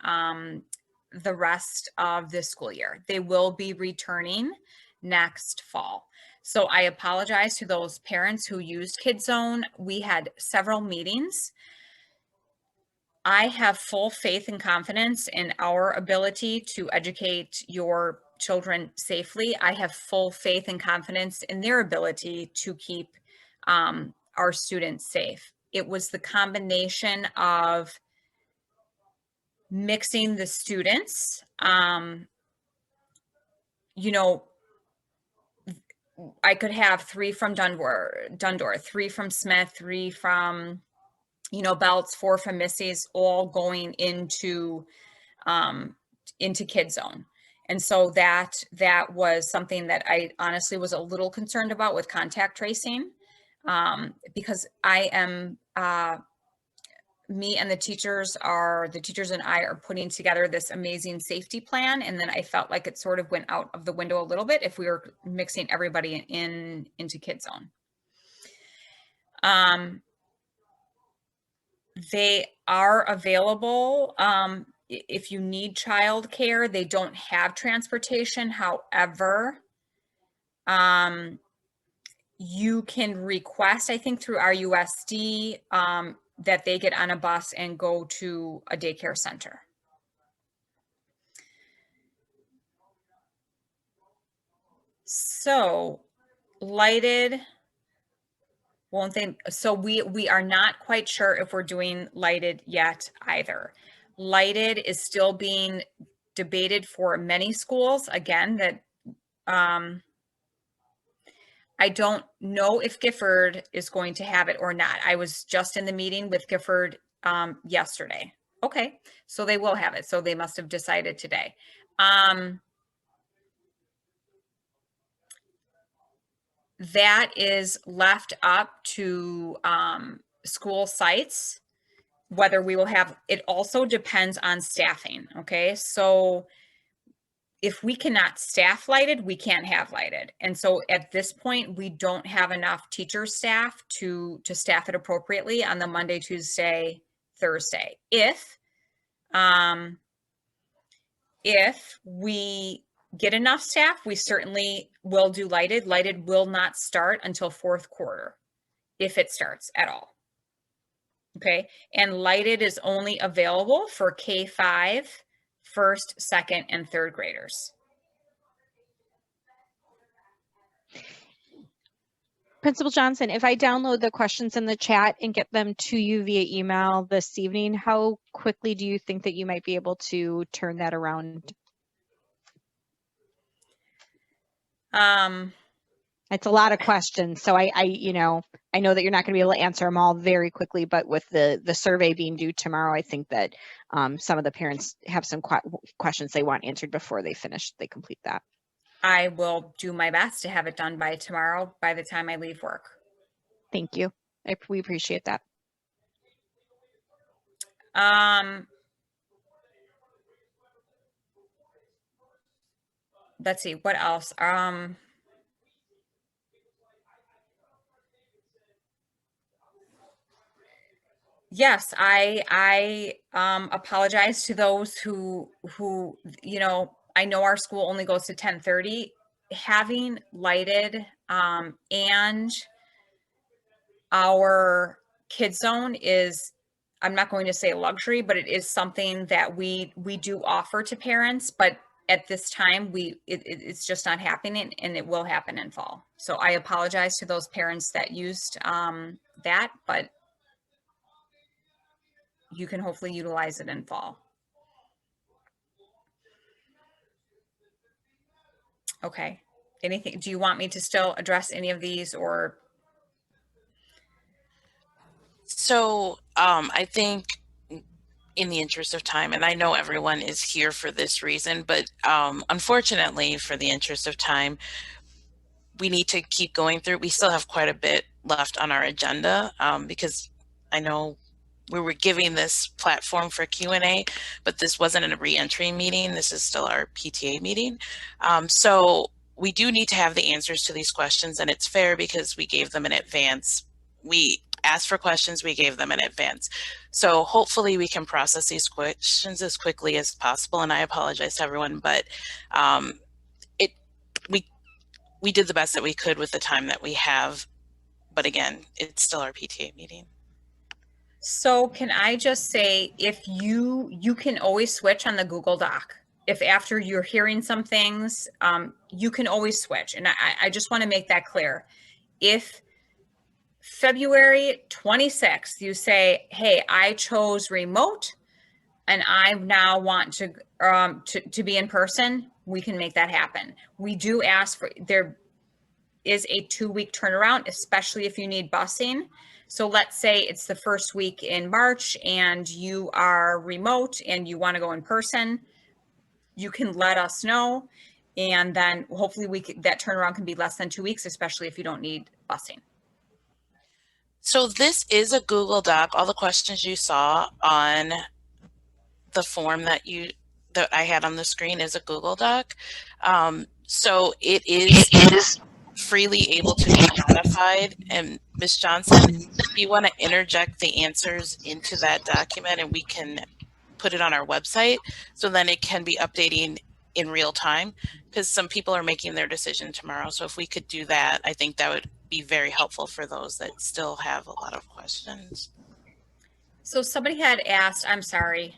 [SPEAKER 13] the rest of this school year. They will be returning next fall. So I apologize to those parents who used Kids Zone. We had several meetings. I have full faith and confidence in our ability to educate your children safely. I have full faith and confidence in their ability to keep our students safe. It was the combination of mixing the students. You know, I could have 3 from Dundor, 3 from Smith, 3 from, you know, Belts, 4 from Missy's, all going into Kids Zone. And so that was something that I honestly was a little concerned about with contact tracing, because I am, me and the teachers and I are putting together this amazing safety plan. And then I felt like it sort of went out of the window a little bit if we were mixing everybody into Kids Zone. They are available. If you need childcare, they don't have transportation. However, you can request, I think through RUSD, that they get on a bus and go to a daycare center. So Lighted, so we are not quite sure if we're doing Lighted yet either. Lighted is still being debated for many schools. Again, that I don't know if Gifford is going to have it or not. I was just in the meeting with Gifford yesterday. Okay, so they will have it. So they must have decided today. That is left up to school sites, whether we will have, it also depends on staffing. Okay, so if we cannot staff Lighted, we can't have Lighted. And so at this point, we don't have enough teacher staff to staff it appropriately on the Monday, Tuesday, Thursday. If we get enough staff, we certainly will do Lighted. Lighted will not start until 4th quarter, if it starts at all. Okay, and Lighted is only available for K-5, 1st, 2nd, and 3rd graders.
[SPEAKER 3] Principal Johnson, if I download the questions in the chat and get them to you via email this evening, how quickly do you think that you might be able to turn that around? I It's a lot of questions. So I know that you're not going to be able to answer them all very quickly, but with the survey being due tomorrow, I think that some of the parents have some questions they want answered before they complete that.
[SPEAKER 13] I will do my best to have it done by tomorrow, by the time I leave work.
[SPEAKER 3] Thank you. We appreciate that.
[SPEAKER 13] Let's see, what else? Yes, I apologize to those who I know our school only goes to 10:30. Having lighted and our kid zone is, I'm not going to say a luxury, but it is something that we do offer to parents. But at this time, it's just not happening, and it will happen in fall. So I apologize to those parents that used that, but you can hopefully utilize it in fall. Okay. Anything, do you want me to still address any of these, or?
[SPEAKER 1] So I think in the interest of time, and I know everyone is here for this reason, but unfortunately for the interest of time, we need to keep going through. We still have quite a bit left on our agenda because I know we were giving this platform for Q&A, but this wasn't a re-entry meeting. This is still our PTA meeting. So we do need to have the answers to these questions, and it's fair because we gave them in advance. We asked for questions, we gave them in advance. So hopefully we can process these questions as quickly as possible, and I apologize to everyone, but we did the best that we could with the time that we have, but again, it's still our PTA meeting.
[SPEAKER 13] So can I just say, if you can always switch on the Google Doc. If after you're hearing some things, you can always switch. And I just want to make that clear. If February 26th, you say, hey, I chose remote and I now want to be in person, we can make that happen. We do ask for, there is a 2-week turnaround, especially if you need busing. So let's say it's the first week in March and you are remote and you want to go in person, you can let us know. And then hopefully that turnaround can be less than 2 weeks, especially if you don't need busing.
[SPEAKER 1] So this is a Google Doc. All the questions you saw on the form that I had on the screen is a Google Doc. So it is freely able to be modified. And Ms. Johnson, if you want to interject the answers into that document and we can put it on our website, so then it can be updating in real time, because some people are making their decision tomorrow. So if we could do that, I think that would be very helpful for those that still have a lot of questions.
[SPEAKER 13] So somebody had asked, I'm sorry,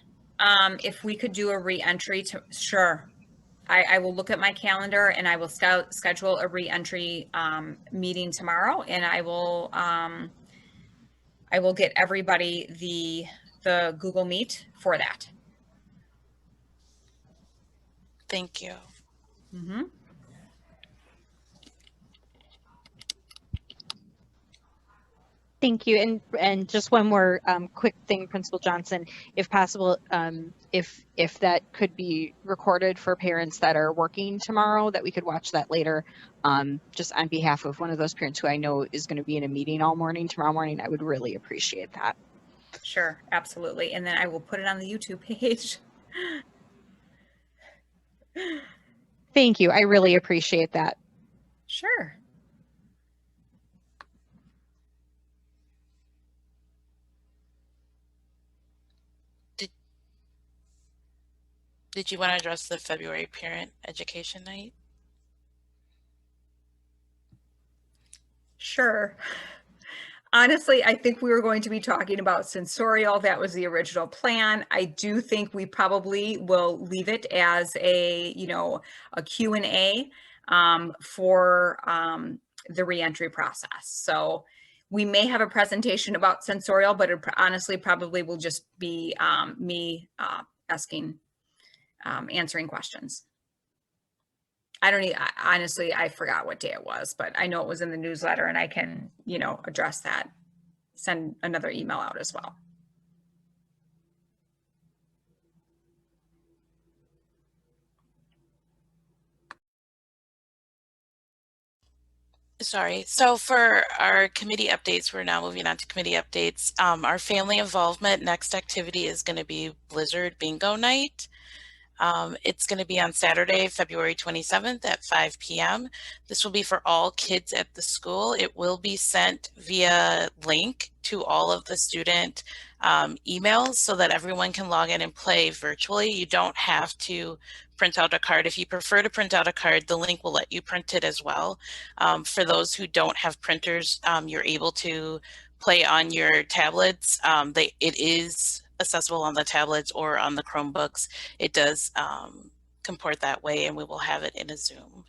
[SPEAKER 13] if we could do a re-entry to, sure. I will look at my calendar and I will schedule a re-entry meeting tomorrow, and I will get everybody the Google Meet for that.
[SPEAKER 1] Thank you.
[SPEAKER 13] Mm-hmm.
[SPEAKER 3] Thank you. And just one more quick thing, Principal Johnson, if possible, if that could be recorded for parents that are working tomorrow, that we could watch that later, just on behalf of one of those parents who I know is going to be in a meeting all morning tomorrow morning, I would really appreciate that.
[SPEAKER 13] Sure, absolutely. And then I will put it on the YouTube page.
[SPEAKER 3] Thank you. I really appreciate that.
[SPEAKER 13] Sure.
[SPEAKER 1] Did you want to address the February Parent Education Night?
[SPEAKER 13] Sure. Honestly, I think we were going to be talking about sensorial. That was the original plan. I do think we probably will leave it as a Q&A for the reentry process. So we may have a presentation about sensorial, but it honestly probably will just be me answering questions. honestly, I forgot what day it was, but I know it was in the newsletter and I can, address that, send another email out as well.
[SPEAKER 1] Sorry. So for our committee updates, we're now moving on to committee updates. Our family involvement next activity is going to be Blizzard Bingo Night. It's going to be on Saturday, February 27th at 5 p.m. This will be for all kids at the school. It will be sent via link to all of the student emails so that everyone can log in and play virtually. You don't have to print out a card. If you prefer to print out a card, the link will let you print it as well. For those who don't have printers, you're able to play on your tablets. It is accessible on the tablets or on the Chromebooks. It does comport that way, and we will have it in a Zoom.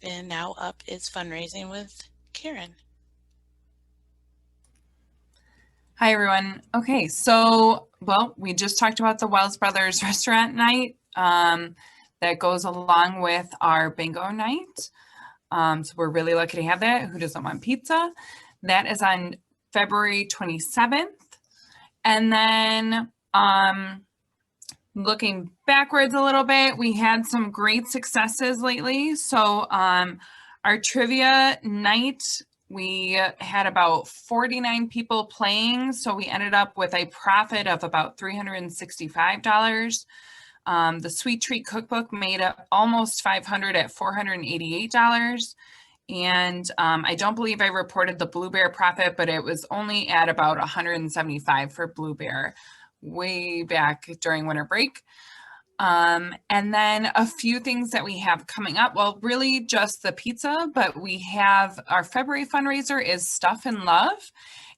[SPEAKER 1] And now up is fundraising with Karen.
[SPEAKER 5] Hi, everyone. Okay, so, well, we just talked about the Wells Brothers restaurant night that goes along with our bingo night. So we're really lucky to have that. Who doesn't want pizza? That is on February 27th. And then looking backwards a little bit, we had some great successes lately. So our trivia night, we had about 49 people playing. So we ended up with a profit of about $365. The Sweet Treat Cookbook made up almost $500 at $488. And I don't believe I reported the Blue Bear profit, but it was only at about $175 for Blue Bear way back during winter break. And then a few things that we have coming up. Well, really just the pizza, but we have our February fundraiser is Stuff and Love.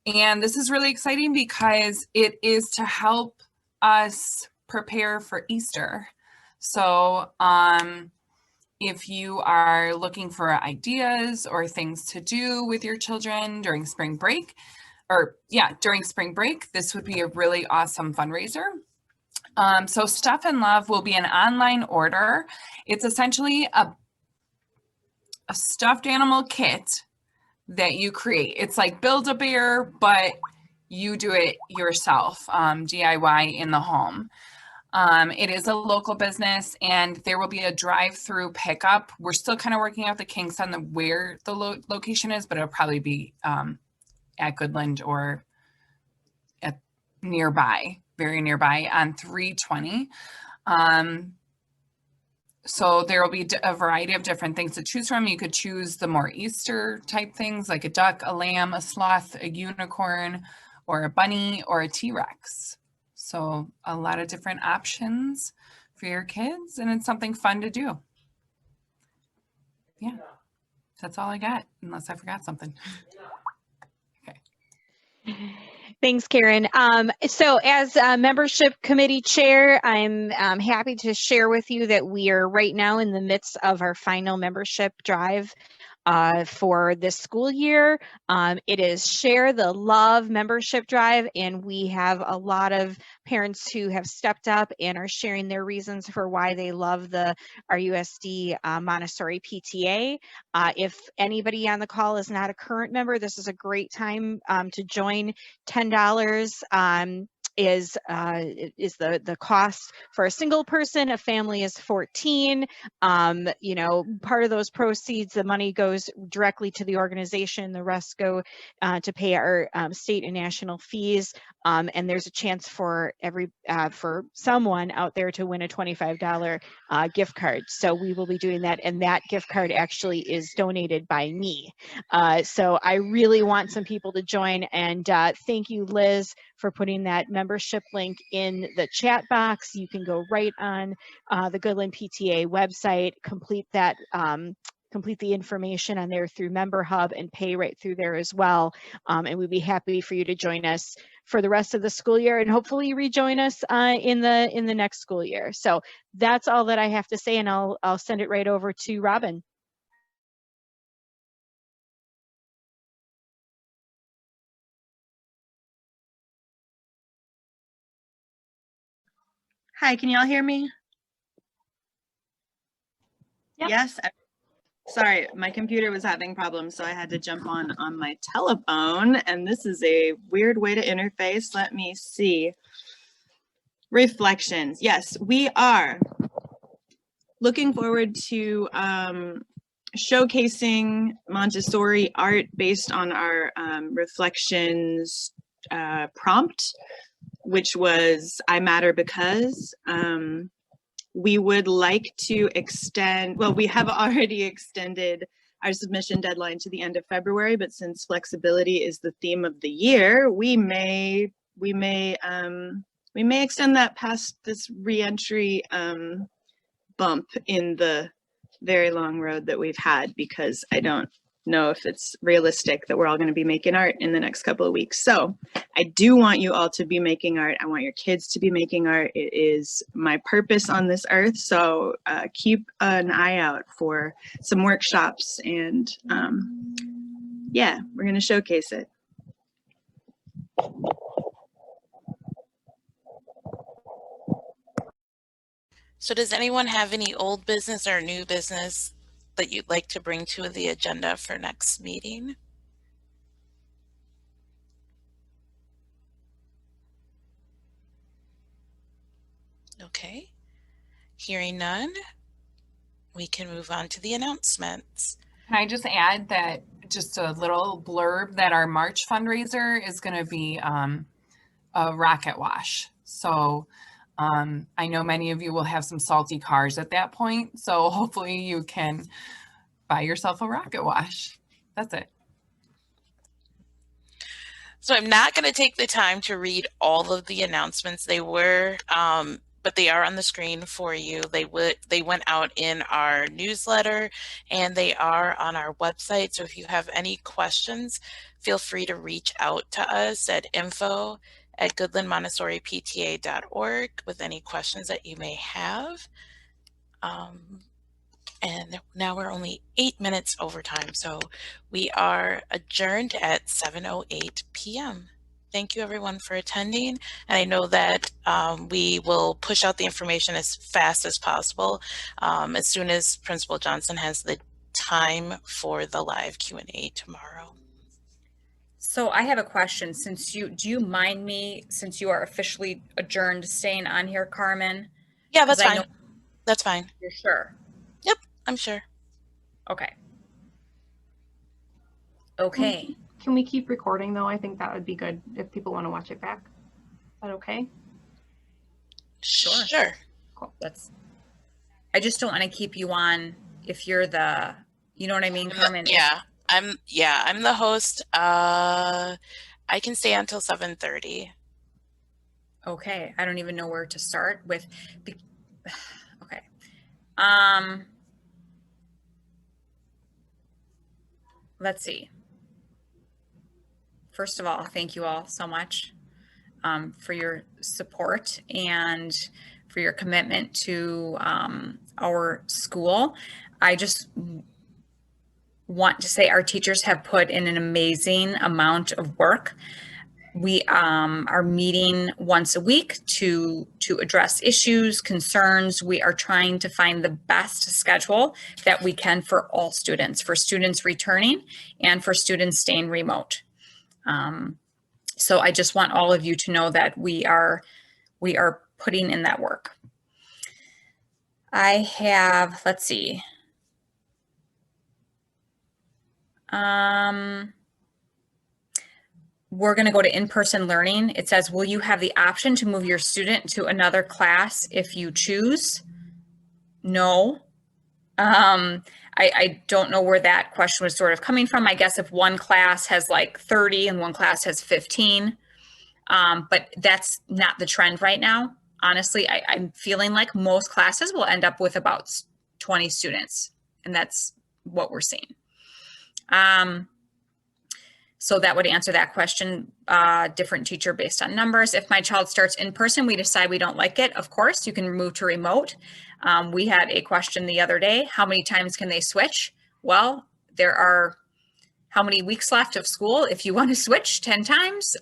[SPEAKER 5] And this is really exciting because it is to help us prepare for Easter. So if you are looking for ideas or things to do with your children during spring break, this would be a really awesome fundraiser. So Stuff and Love will be an online order. It's essentially a stuffed animal kit that you create. It's like Build-A-Bear, but you do it yourself, DIY in the home. It is a local business and there will be a drive-through pickup. We're still kind of working out the kinks on where the location is, but it'll probably be at Goodland or at nearby, very nearby on 320. So there will be a variety of different things to choose from. You could choose the more Easter type things like a duck, a lamb, a sloth, a unicorn, or a bunny, or a T-Rex. So a lot of different options for your kids, and it's something fun to do. Yeah, that's all I got, unless I forgot something. Okay.
[SPEAKER 3] Thanks, Karen. So as a membership committee chair, I'm happy to share with you that we are right now in the midst of our final membership drive for this school year. It is Share the Love membership drive, and we have a lot of parents who have stepped up and are sharing their reasons for why they love the RUSD Montessori PTA. If anybody on the call is not a current member, this is a great time to join. $10 is the cost for a single person. A family is 14. Part of those proceeds, the money goes directly to the organization. The rest go to pay our state and national fees. And there's a chance for someone out there to win a $25 gift card. So we will be doing that, and that gift card actually is donated by me. So I really want some people to join, and thank you, Liz, for putting that membership link in the chat box. You can go right on the Goodland PTA website, complete the information on there through Member Hub, and pay right through there as well. And we'd be happy for you to join us for the rest of the school year, and hopefully rejoin us in the next school year. So that's all that I have to say, and I'll send it right over to Robin.
[SPEAKER 15] Hi, can y'all hear me?
[SPEAKER 2] Yep.
[SPEAKER 15] Yes. Sorry, my computer was having problems, so I had to jump on my telephone, and this is a weird way to interface. Let me see. Reflections. Yes, we are looking forward to showcasing Montessori art based on our reflections prompt, which was I Matter Because. We would like to extend, well, we have already extended our submission deadline to the end of February, but since flexibility is the theme of the year, we may extend that past this reentry bump in the very long road that we've had, because I don't know if it's realistic that we're all going to be making art in the next couple of weeks. So I do want you all to be making art. I want your kids to be making art. It is my purpose on this earth. So keep an eye out for some workshops, and yeah, we're going to showcase it.
[SPEAKER 1] So does anyone have any old business or new business that you'd like to bring to the agenda for next meeting? Okay, hearing none, we can move on to the announcements.
[SPEAKER 5] Can I just add that, just a little blurb, that our March fundraiser is going to be a rocket wash. So I know many of you will have some salty cars at that point. So hopefully you can buy yourself a rocket wash. That's it.
[SPEAKER 1] So I'm not going to take the time to read all of the announcements. They were, but they are on the screen for you. They went out in our newsletter, and they are on our website. So if you have any questions, feel free to reach out to us at info@goodlandmontessoripta.org with any questions that you may have. And now we're only 8 minutes over time, so we are adjourned at 7:08 p.m. Thank you everyone for attending, and I know that we will push out the information as fast as possible as soon as Principal Johnson has the time for the live Q&A tomorrow.
[SPEAKER 13] So I have a question. Do you mind me, since you are officially adjourned, staying on here, Carmen?
[SPEAKER 1] Yeah, that's fine. That's fine.
[SPEAKER 13] You're sure?
[SPEAKER 1] Yep, I'm sure.
[SPEAKER 13] Okay. Okay.
[SPEAKER 2] Can we keep recording though? I think that would be good if people want to watch it back. Is that okay?
[SPEAKER 13] Sure.
[SPEAKER 2] Cool.
[SPEAKER 13] I just don't want to keep you on if you're the, you know what I mean, Carmen?
[SPEAKER 1] Yeah, I'm the host. I can stay until 7:30.
[SPEAKER 13] Okay. I don't even know where to start with. Okay. Let's see. First of all, thank you all so much for your support and for your commitment to our school. I just want to say our teachers have put in an amazing amount of work. We are meeting once a week to address issues, concerns. We are trying to find the best schedule that we can for all students, for students returning and for students staying remote. So I just want all of you to know that we are putting in that work. I have, let's see. We're going to go to in-person learning. It says, will you have the option to move your student to another class if you choose? No. I don't know where that question was sort of coming from. I guess if one class has like 30 and one class has 15, but that's not the trend right now. Honestly, I'm feeling like most classes will end up with about 20 students, and that's what we're seeing. So that would answer that question, different teacher based on numbers. If my child starts in person, we decide we don't like it, of course, you can move to remote. We had a question the other day, how many times can they switch? Well, there are how many weeks left of school? If you want to switch 10 times,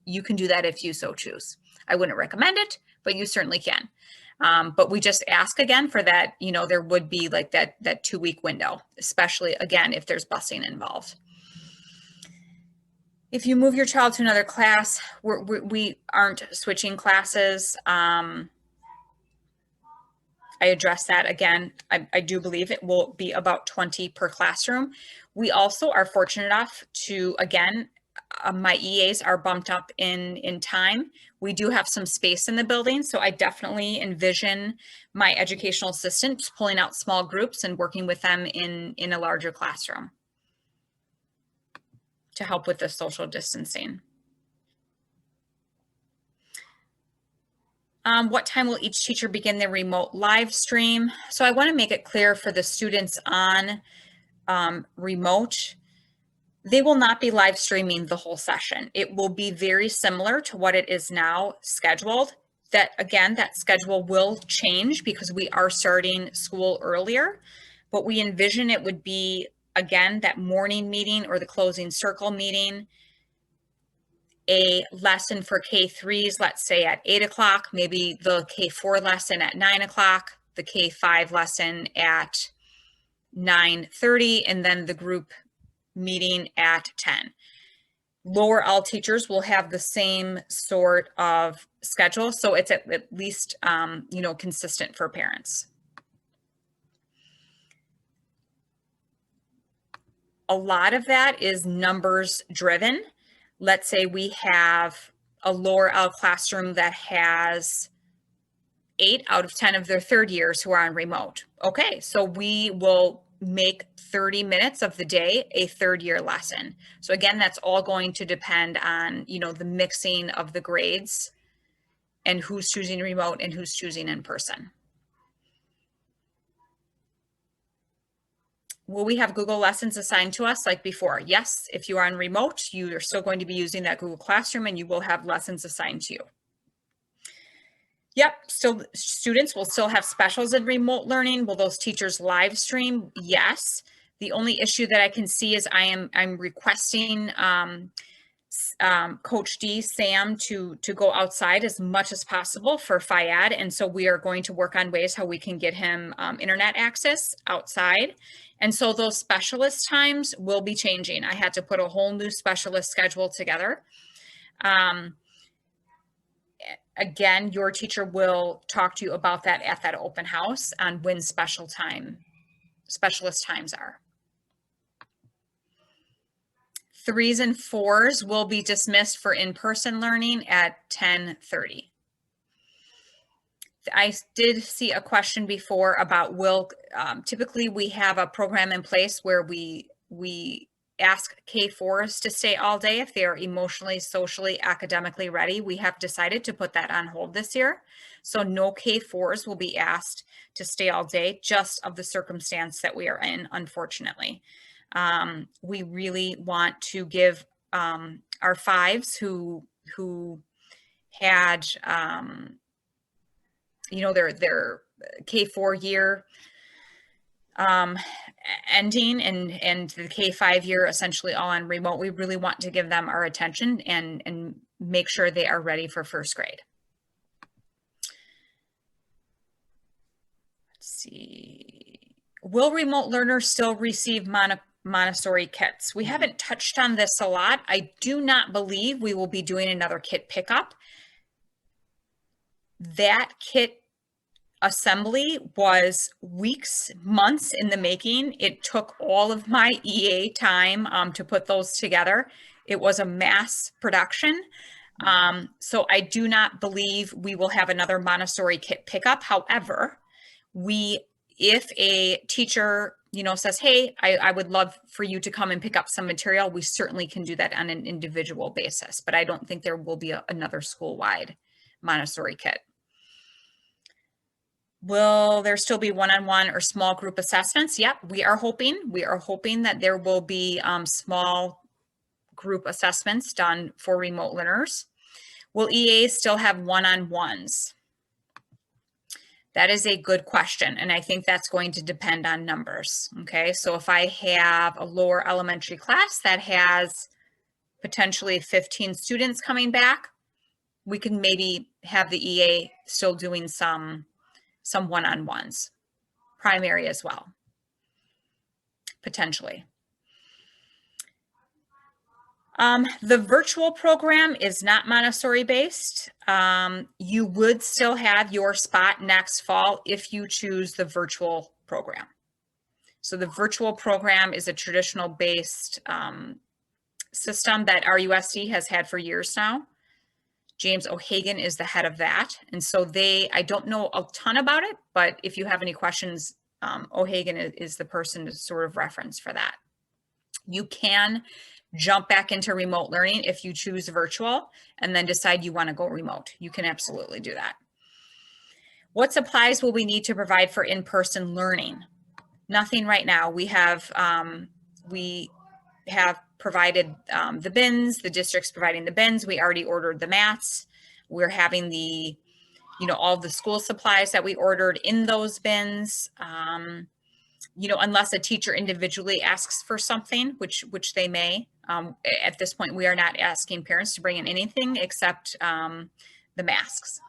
[SPEAKER 13] you can do that if you so choose. I wouldn't recommend it, but you certainly can. But we just ask again for that, you know, there would be like that 2-week window, especially again, if there's busing involved. If you move your child to another class, we aren't switching classes. I address that again. I do believe it will be about 20 per classroom. We also are fortunate enough to, again, my EAs are bumped up in time. We do have some space in the building, so I definitely envision my educational assistants pulling out small groups and working with them in a larger classroom to help with the social distancing. What time will each teacher begin their remote live stream? So I want to make it clear for the students on remote, they will not be live streaming the whole session. It will be very similar to what it is now scheduled. That again, that schedule will change because we are starting school earlier, but we envision it would be, again, that morning meeting or the closing circle meeting, a lesson for K3s, let's say at 8 o'clock, maybe the K4 lesson at 9 o'clock, the K5 lesson at 9:30, and then the group meeting at 10. Lower L teachers will have the same sort of schedule, so it's at least you know, consistent for parents. A lot of that is numbers driven. Let's say we have a lower L classroom that has 8 out of 10 of their third years who are on remote. Okay, so we will make 30 minutes of the day a third year lesson. So again, that's all going to depend on, you know, the mixing of the grades and who's choosing remote and who's choosing in person. Will we have Google Lessons assigned to us like before? Yes, if you are on remote, you are still going to be using that Google Classroom and you will have lessons assigned to you. Yep, still students will still have specials in remote learning. Will those teachers live stream? Yes. The only issue that I can see is I'm requesting Coach D, Sam, to go outside as much as possible for FIAD. And so we are going to work on ways how we can get him internet access outside. And so those specialist times will be changing. I had to put a whole new specialist schedule together. Again, your teacher will talk to you about that at that open house on when specialist times are. 3s and 4s will be dismissed for in-person learning at 10:30. I did see a question before about typically we have a program in place where we ask K4s to stay all day if they are emotionally, socially, academically ready. We have decided to put that on hold this year. So no K4s will be asked to stay all day, just of the circumstance that we are in, unfortunately. We really want to give our 5s who had, you know, their K4 year ending and the K5 year essentially all on remote. We really want to give them our attention and make sure they are ready for first grade. Let's see. Will remote learners still receive Montessori kits? We haven't touched on this a lot. I do not believe we will be doing another kit pickup. That kit assembly was weeks, months in the making. It took all of my EA time to put those together. It was a mass production. So I do not believe we will have another Montessori kit pickup. However, if a teacher, you know, says, hey, I would love for you to come and pick up some material, we certainly can do that on an individual basis, but I don't think there will be another school-wide Montessori kit. Will there still be one-on-one or small group assessments? Yep, we are hoping that there will be small group assessments done for remote learners. Will EAs still have one-on-ones? That is a good question, and I think that's going to depend on numbers. Okay, so if I have a lower elementary class that has potentially 15 students coming back, we can maybe have the EA still doing some one-on-ones, primary as well, potentially. The virtual program is not Montessori based. You would still have your spot next fall if you choose the virtual program. So the virtual program is a traditional based system that RUSD has had for years now. James O'Hagan is the head of that. And so I don't know a ton about it, but if you have any questions, O'Hagan is the person to sort of reference for that. You can jump back into remote learning if you choose virtual and then decide you want to go remote. You can absolutely do that. What supplies will we need to provide for in-person learning? Nothing right now. We have provided the bins, the district's providing the bins. We already ordered the mats. We're having the, all the school supplies that we ordered in those bins. Unless a teacher individually asks for something, which they may. At this point, we are not asking parents to bring in anything except the masks.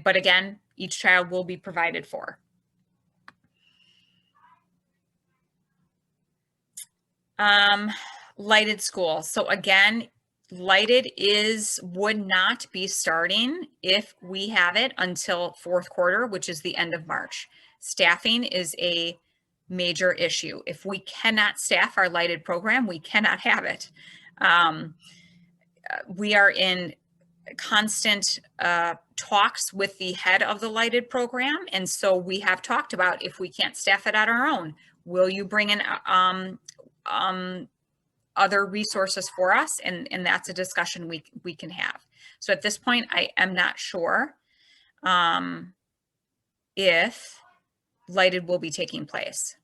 [SPEAKER 13] But again, each child will be provided for. Lighted school. So again, lighted would not be starting if we have it until fourth quarter, which is the end of March. Staffing is a major issue. If we cannot staff our lighted program, we cannot have it. We are in constant talks with the head of the lighted program. And so we have talked about, if we can't staff it on our own, will you bring in other resources for us? And that's a discussion we can have. So at this point, I am not sure if lighted will be taking place.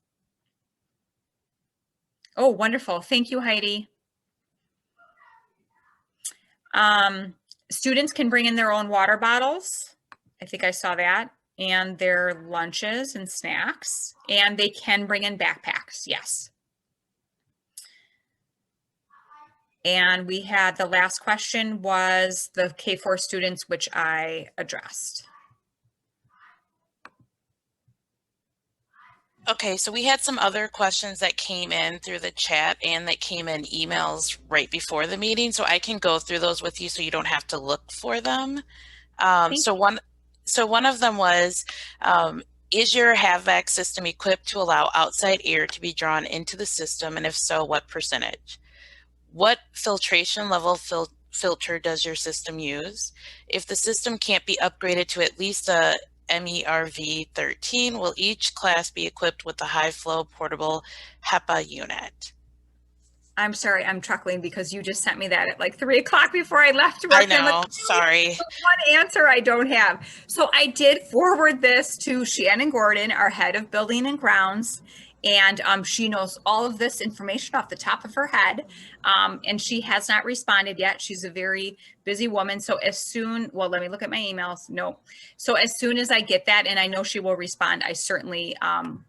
[SPEAKER 13] Oh, wonderful. Thank you, Heidi. Students can bring in their own water bottles. I think I saw that. And their lunches and snacks. And they can bring in backpacks, yes. And we had the last question was the K-4 students, which I addressed.
[SPEAKER 1] Okay, so we had some other questions that came in through the chat and that came in emails right before the meeting. So I can go through those with you so you don't have to look for them. So one of them was, is your HVAC system equipped to allow outside air to be drawn into the system? And if so, what percentage? What filtration level filter does your system use? If the system can't be upgraded to at least a MERV 13, will each class be equipped with a high flow portable HEPA unit?
[SPEAKER 13] I'm sorry, I'm chuckling because you just sent me that at like 3 o'clock before I left work.
[SPEAKER 1] I know, sorry.
[SPEAKER 13] One answer I don't have. So I did forward this to Shannon Gordon, our head of building and grounds. And she knows all of this information off the top of her head. And she has not responded yet. She's a very busy woman. So well, let me look at my emails. No. So as soon as I get that, and I know she will respond, I certainly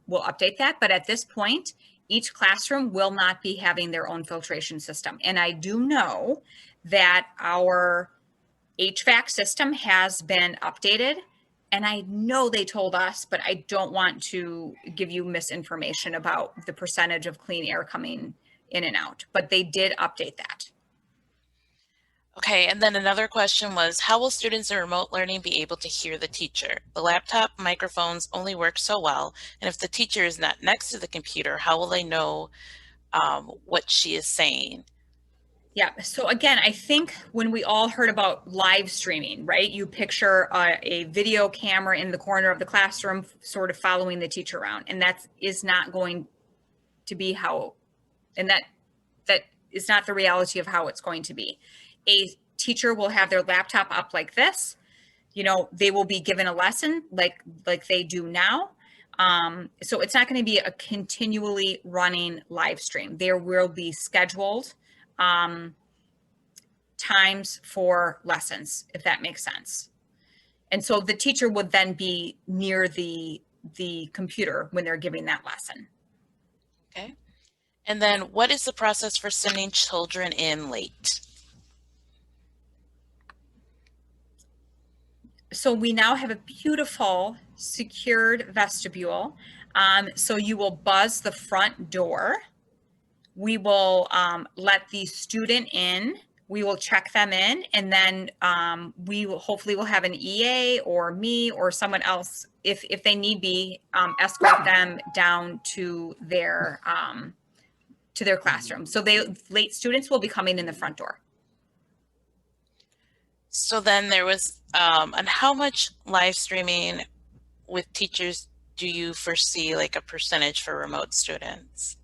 [SPEAKER 13] will update that. But at this point, each classroom will not be having their own filtration system. And I do know that our HVAC system has been updated. And I know they told us, but I don't want to give you misinformation about the percentage of clean air coming in and out, but they did update that.
[SPEAKER 1] Okay, and then another question was, how will students in remote learning be able to hear the teacher? The laptop microphones only work so well, and if the teacher is not next to the computer, how will they know what she is saying?
[SPEAKER 13] Yeah, so again, I think when we all heard about live streaming, right? You picture a video camera in the corner of the classroom sort of following the teacher around, and that is not going to be how, and that is not the reality of how it's going to be. A teacher will have their laptop up like this. They will be given a lesson like they do now. So it's not going to be a continually running live stream. There will be scheduled times for lessons, if that makes sense. And so the teacher would then be near the computer when they're giving that lesson.
[SPEAKER 1] Okay. And then what is the process for sending children in late?
[SPEAKER 13] so we now have a beautiful secured vestibule. So you will buzz the front door. We will let the student in. We will check them in, and then we will hopefully will have an EA or me or someone else, if they need be, escort them down to their classroom. So late students will be coming in the front door.
[SPEAKER 1] So then there was, and how much live streaming with teachers do you foresee, like a percentage for remote students?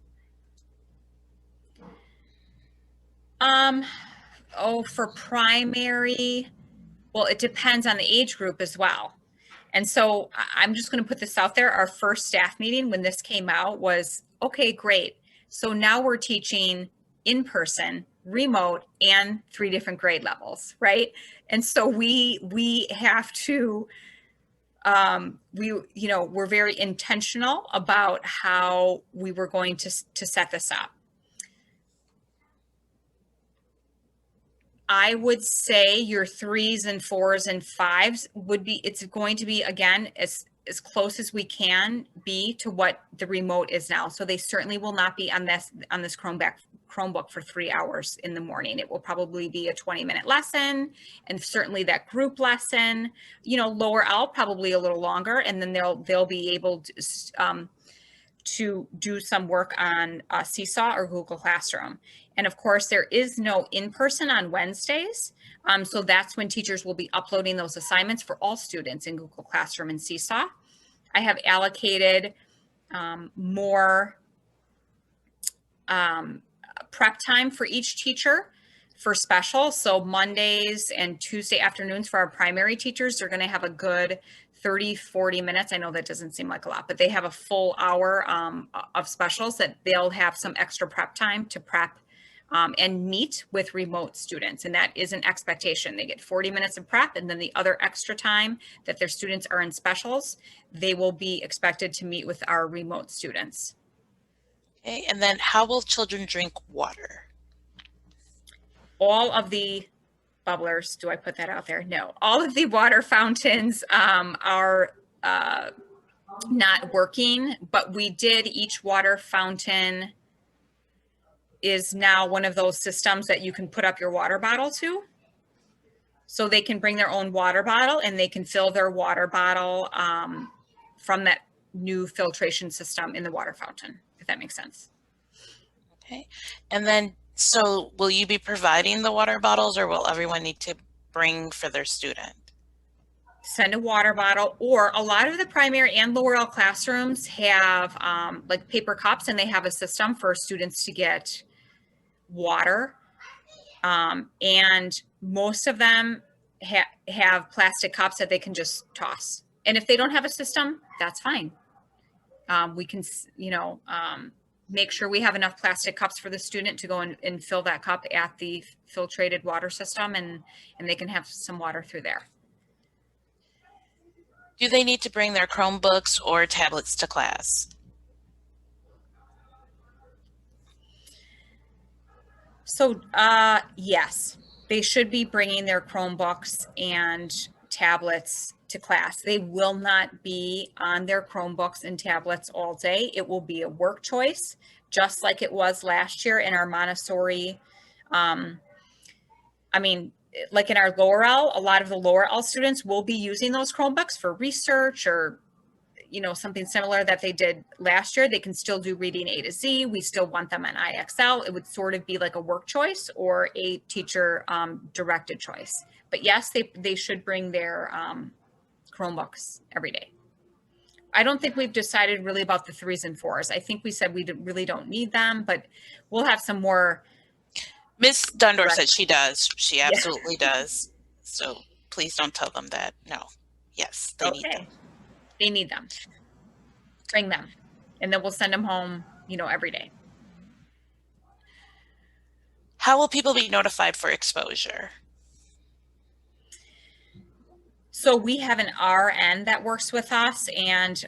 [SPEAKER 13] For primary, well, it depends on the age group as well. And so I'm just going to put this out there. Our first staff meeting when this came out was, okay, great. So now we're teaching in person, remote, and 3 different grade levels, right? And so we have to, we're very intentional about how we were going to set this up. I would say your 3s and 4s and 5s would be, it's going to be, again, as close as we can be to what the remote is now. So they certainly will not be on this Chromebook for 3 hours in the morning. It will probably be a 20-minute lesson, and certainly that group lesson, lower L probably a little longer, and then they'll be able to do some work on Seesaw or Google Classroom. And of course, there is no in-person on Wednesdays. So that's when teachers will be uploading those assignments for all students in Google Classroom and Seesaw. I have allocated more prep time for each teacher for special. So Mondays and Tuesday afternoons for our primary teachers, they're going to have a good 30, 40 minutes. I know that doesn't seem like a lot, but they have a full hour of specials that they'll have some extra prep time to prep and meet with remote students. And that is an expectation. They get 40 minutes of prep, and then the other extra time that their students are in specials, they will be expected to meet with our remote students.
[SPEAKER 1] Okay, and then how will children drink water?
[SPEAKER 13] All of the bubblers, do I put that out there? No, all of the water fountains are not working, but we did, each water fountain is now one of those systems that you can put up your water bottle to. So they can bring their own water bottle, and they can fill their water bottle from that new filtration system in the water fountain, if that makes sense.
[SPEAKER 1] Okay, and then, so will you be providing the water bottles, or will everyone need to bring for their student?
[SPEAKER 13] Send a water bottle, or a lot of the primary and lower L classrooms have like paper cups, and they have a system for students to get water. And most of them have plastic cups that they can just toss. And if they don't have a system, that's fine. We can, make sure we have enough plastic cups for the student to go and fill that cup at the filtrated water system, and they can have some water through there.
[SPEAKER 1] Do they need to bring their Chromebooks or tablets to class?
[SPEAKER 13] So yes, they should be bringing their Chromebooks and tablets to class. They will not be on their Chromebooks and tablets all day. It will be a work choice, just like it was last year in our Montessori. Like in our lower L, a lot of the lower L students will be using those Chromebooks for research or, something similar that they did last year. They can still do reading A to Z. We still want them on IXL. It would sort of be like a work choice or a teacher directed choice. But yes, they should bring their Chromebooks every day. I don't think we've decided really about the 3s and 4s. I think we said we really don't need them, but we'll have some more.
[SPEAKER 1] Ms. Dundor said she does. She absolutely does. So please don't tell them that. No. Yes, they need them.
[SPEAKER 13] They need them. Bring them. And then we'll send them home, every day.
[SPEAKER 1] How will people be notified for exposure?
[SPEAKER 13] So we have an RN that works with us, and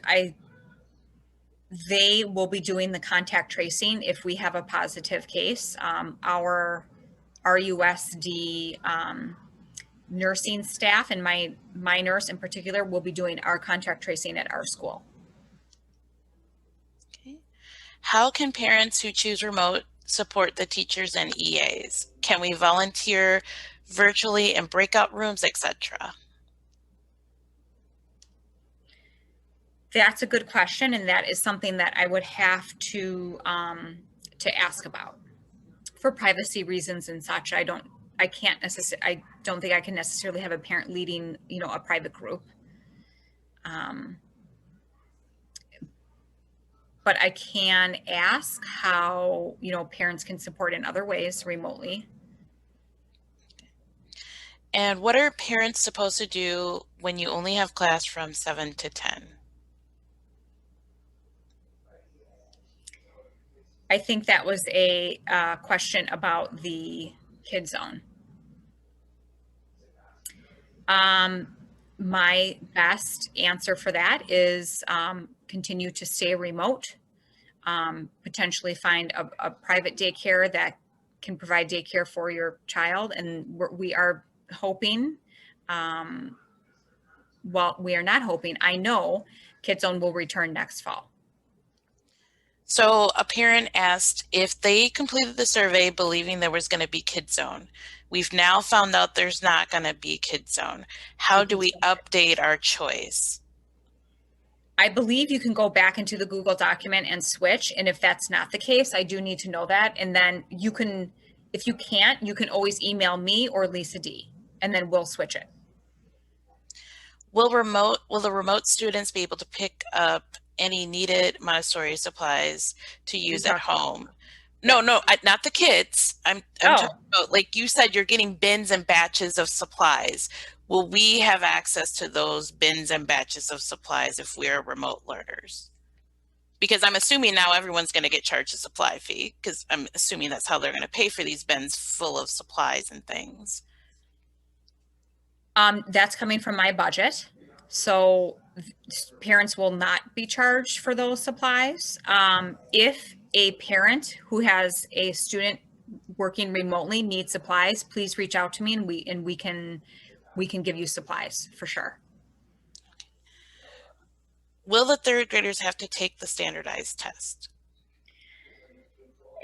[SPEAKER 13] they will be doing the contact tracing if we have a positive case. Our RUSD nursing staff and my nurse in particular will be doing our contact tracing at our school.
[SPEAKER 1] Okay. How can parents who choose remote support the teachers and EAs? Can we volunteer virtually in breakout rooms, etc.?
[SPEAKER 13] That's a good question, and that is something that I would have to ask about for privacy reasons and such. I don't think I can necessarily have a parent leading, a private group. But I can ask how, parents can support in other ways remotely.
[SPEAKER 1] And what are parents supposed to do when you only have class from 7 to 10?
[SPEAKER 13] I think that was a question about the Kid Zone. My best answer for that is continue to stay remote, potentially find a private daycare that can provide daycare for your child. And we are hoping, well, we are not hoping, I know Kid Zone will return next fall.
[SPEAKER 1] So a parent asked if they completed the survey believing there was going to be Kid Zone. We've now found out there's not going to be Kid Zone. How do we update our choice?
[SPEAKER 13] I believe you can go back into the Google document and switch. And if that's not the case, I do need to know that. And then you can, if you can't, you can always email me or Lisa D, and then we'll switch it.
[SPEAKER 1] Will the remote students be able to pick up any needed Montessori supplies to use at home? No, not the kids. I'm talking about, like you said, you're getting bins and batches of supplies. Will we have access to those bins and batches of supplies if we're remote learners? Because I'm assuming now everyone's going to get charged a supply fee, because I'm assuming that's how they're going to pay for these bins full of supplies and things.
[SPEAKER 13] That's coming from my budget. So parents will not be charged for those supplies. If a parent who has a student working remotely needs supplies, please reach out to me and we can give you supplies for sure.
[SPEAKER 1] Will the third graders have to take the standardized test?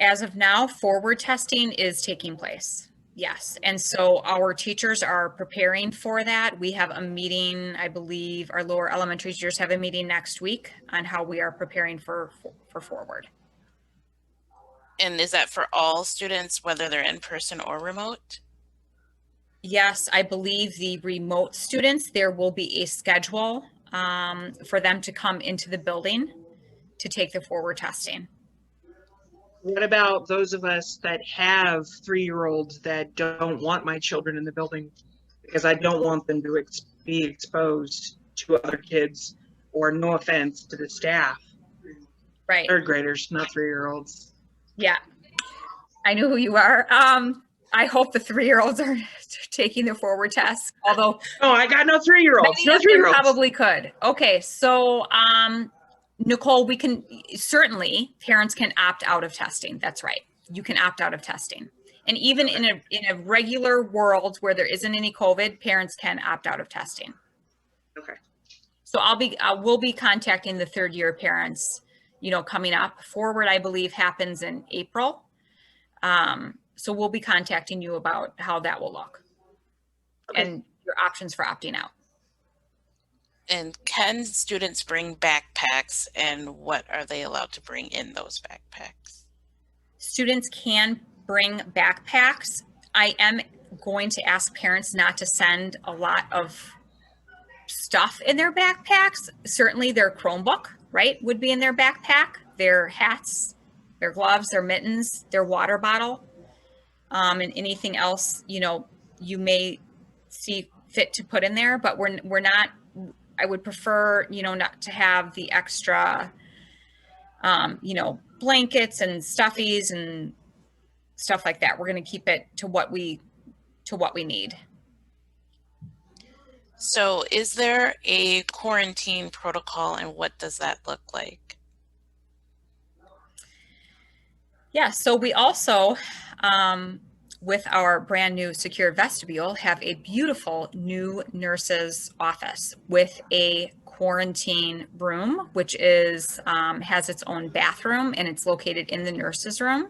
[SPEAKER 13] As of now, forward testing is taking place. Yes. And so our teachers are preparing for that. We have a meeting, I believe our lower elementary teachers have a meeting next week on how we are preparing for forward.
[SPEAKER 1] And is that for all students, whether they're in person or remote?
[SPEAKER 13] Yes, I believe the remote students, there will be a schedule for them to come into the building to take the forward testing.
[SPEAKER 6] What about those of us that have 3-year-olds that don't want my children in the building because I don't want them to be exposed to other kids, or no offense to the staff?
[SPEAKER 13] Right.
[SPEAKER 6] Third graders, not 3-year-olds.
[SPEAKER 13] Yeah, I know who you are. I hope the 3-year-olds are taking the forward test, although.
[SPEAKER 6] Oh, I got no 3-year-olds. No
[SPEAKER 13] Many of them
[SPEAKER 6] 3-year-olds.
[SPEAKER 13] probably could. Okay, so Nicole, we can certainly, parents can opt out of testing. That's right. You can opt out of testing. And even in a regular world where there isn't any COVID, parents can opt out of testing.
[SPEAKER 6] Okay.
[SPEAKER 13] So we'll be contacting the third year parents, coming up. Forward, I believe, happens in April. So we'll be contacting you about how that will look. Okay. And your options for opting out.
[SPEAKER 1] And can students bring backpacks, and what are they allowed to bring in those backpacks?
[SPEAKER 13] Students can bring backpacks. I am going to ask parents not to send a lot of stuff in their backpacks. Certainly their Chromebook, right, would be in their backpack, their hats, their gloves, their mittens, their water bottle, and anything else, you may see fit to put in there, but we're not, I would prefer, not to have the extra, blankets and stuffies and stuff like that. We're going to keep it to what we need.
[SPEAKER 1] So is there a quarantine protocol, and what does that look like?
[SPEAKER 13] Yeah, so we also with our brand new secure vestibule, have a beautiful new nurse's office with a quarantine room, which is has its own bathroom, and it's located in the nurse's room.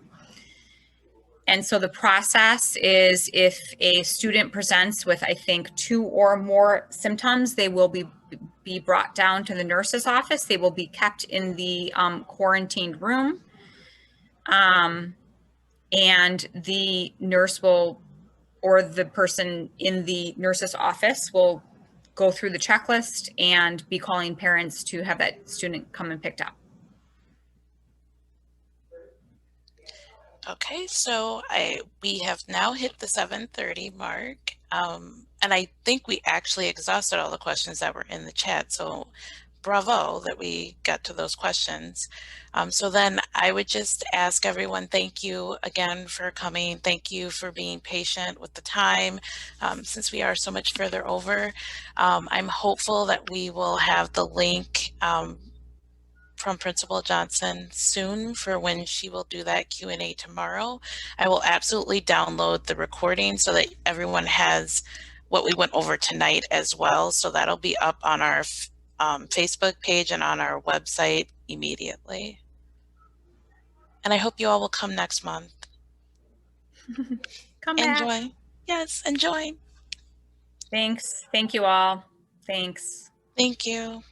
[SPEAKER 13] And so the process is, if a student presents with, I think, 2 or more symptoms, they will be brought down to the nurse's office. They will be kept in the quarantined room. And the nurse will, or the person in the nurse's office will go through the checklist and be calling parents to have that student come and picked up.
[SPEAKER 1] Okay, so we have now hit the 7:30 mark, and I think we actually exhausted all the questions that were in the chat, so bravo that we got to those questions. So then I would just ask everyone, thank you again for coming. Thank you for being patient with the time, since we are so much further over. I'm hopeful that we will have the link from Principal Johnson soon for when she will do that Q&A tomorrow. I will absolutely download the recording so that everyone has what we went over tonight as well. So that'll be up on our Facebook page and on our website immediately. And I hope you all will come next month.
[SPEAKER 13] Come back.
[SPEAKER 1] Enjoy. Yes, enjoy.
[SPEAKER 13] Thanks. Thank you all. Thanks.
[SPEAKER 1] Thank you.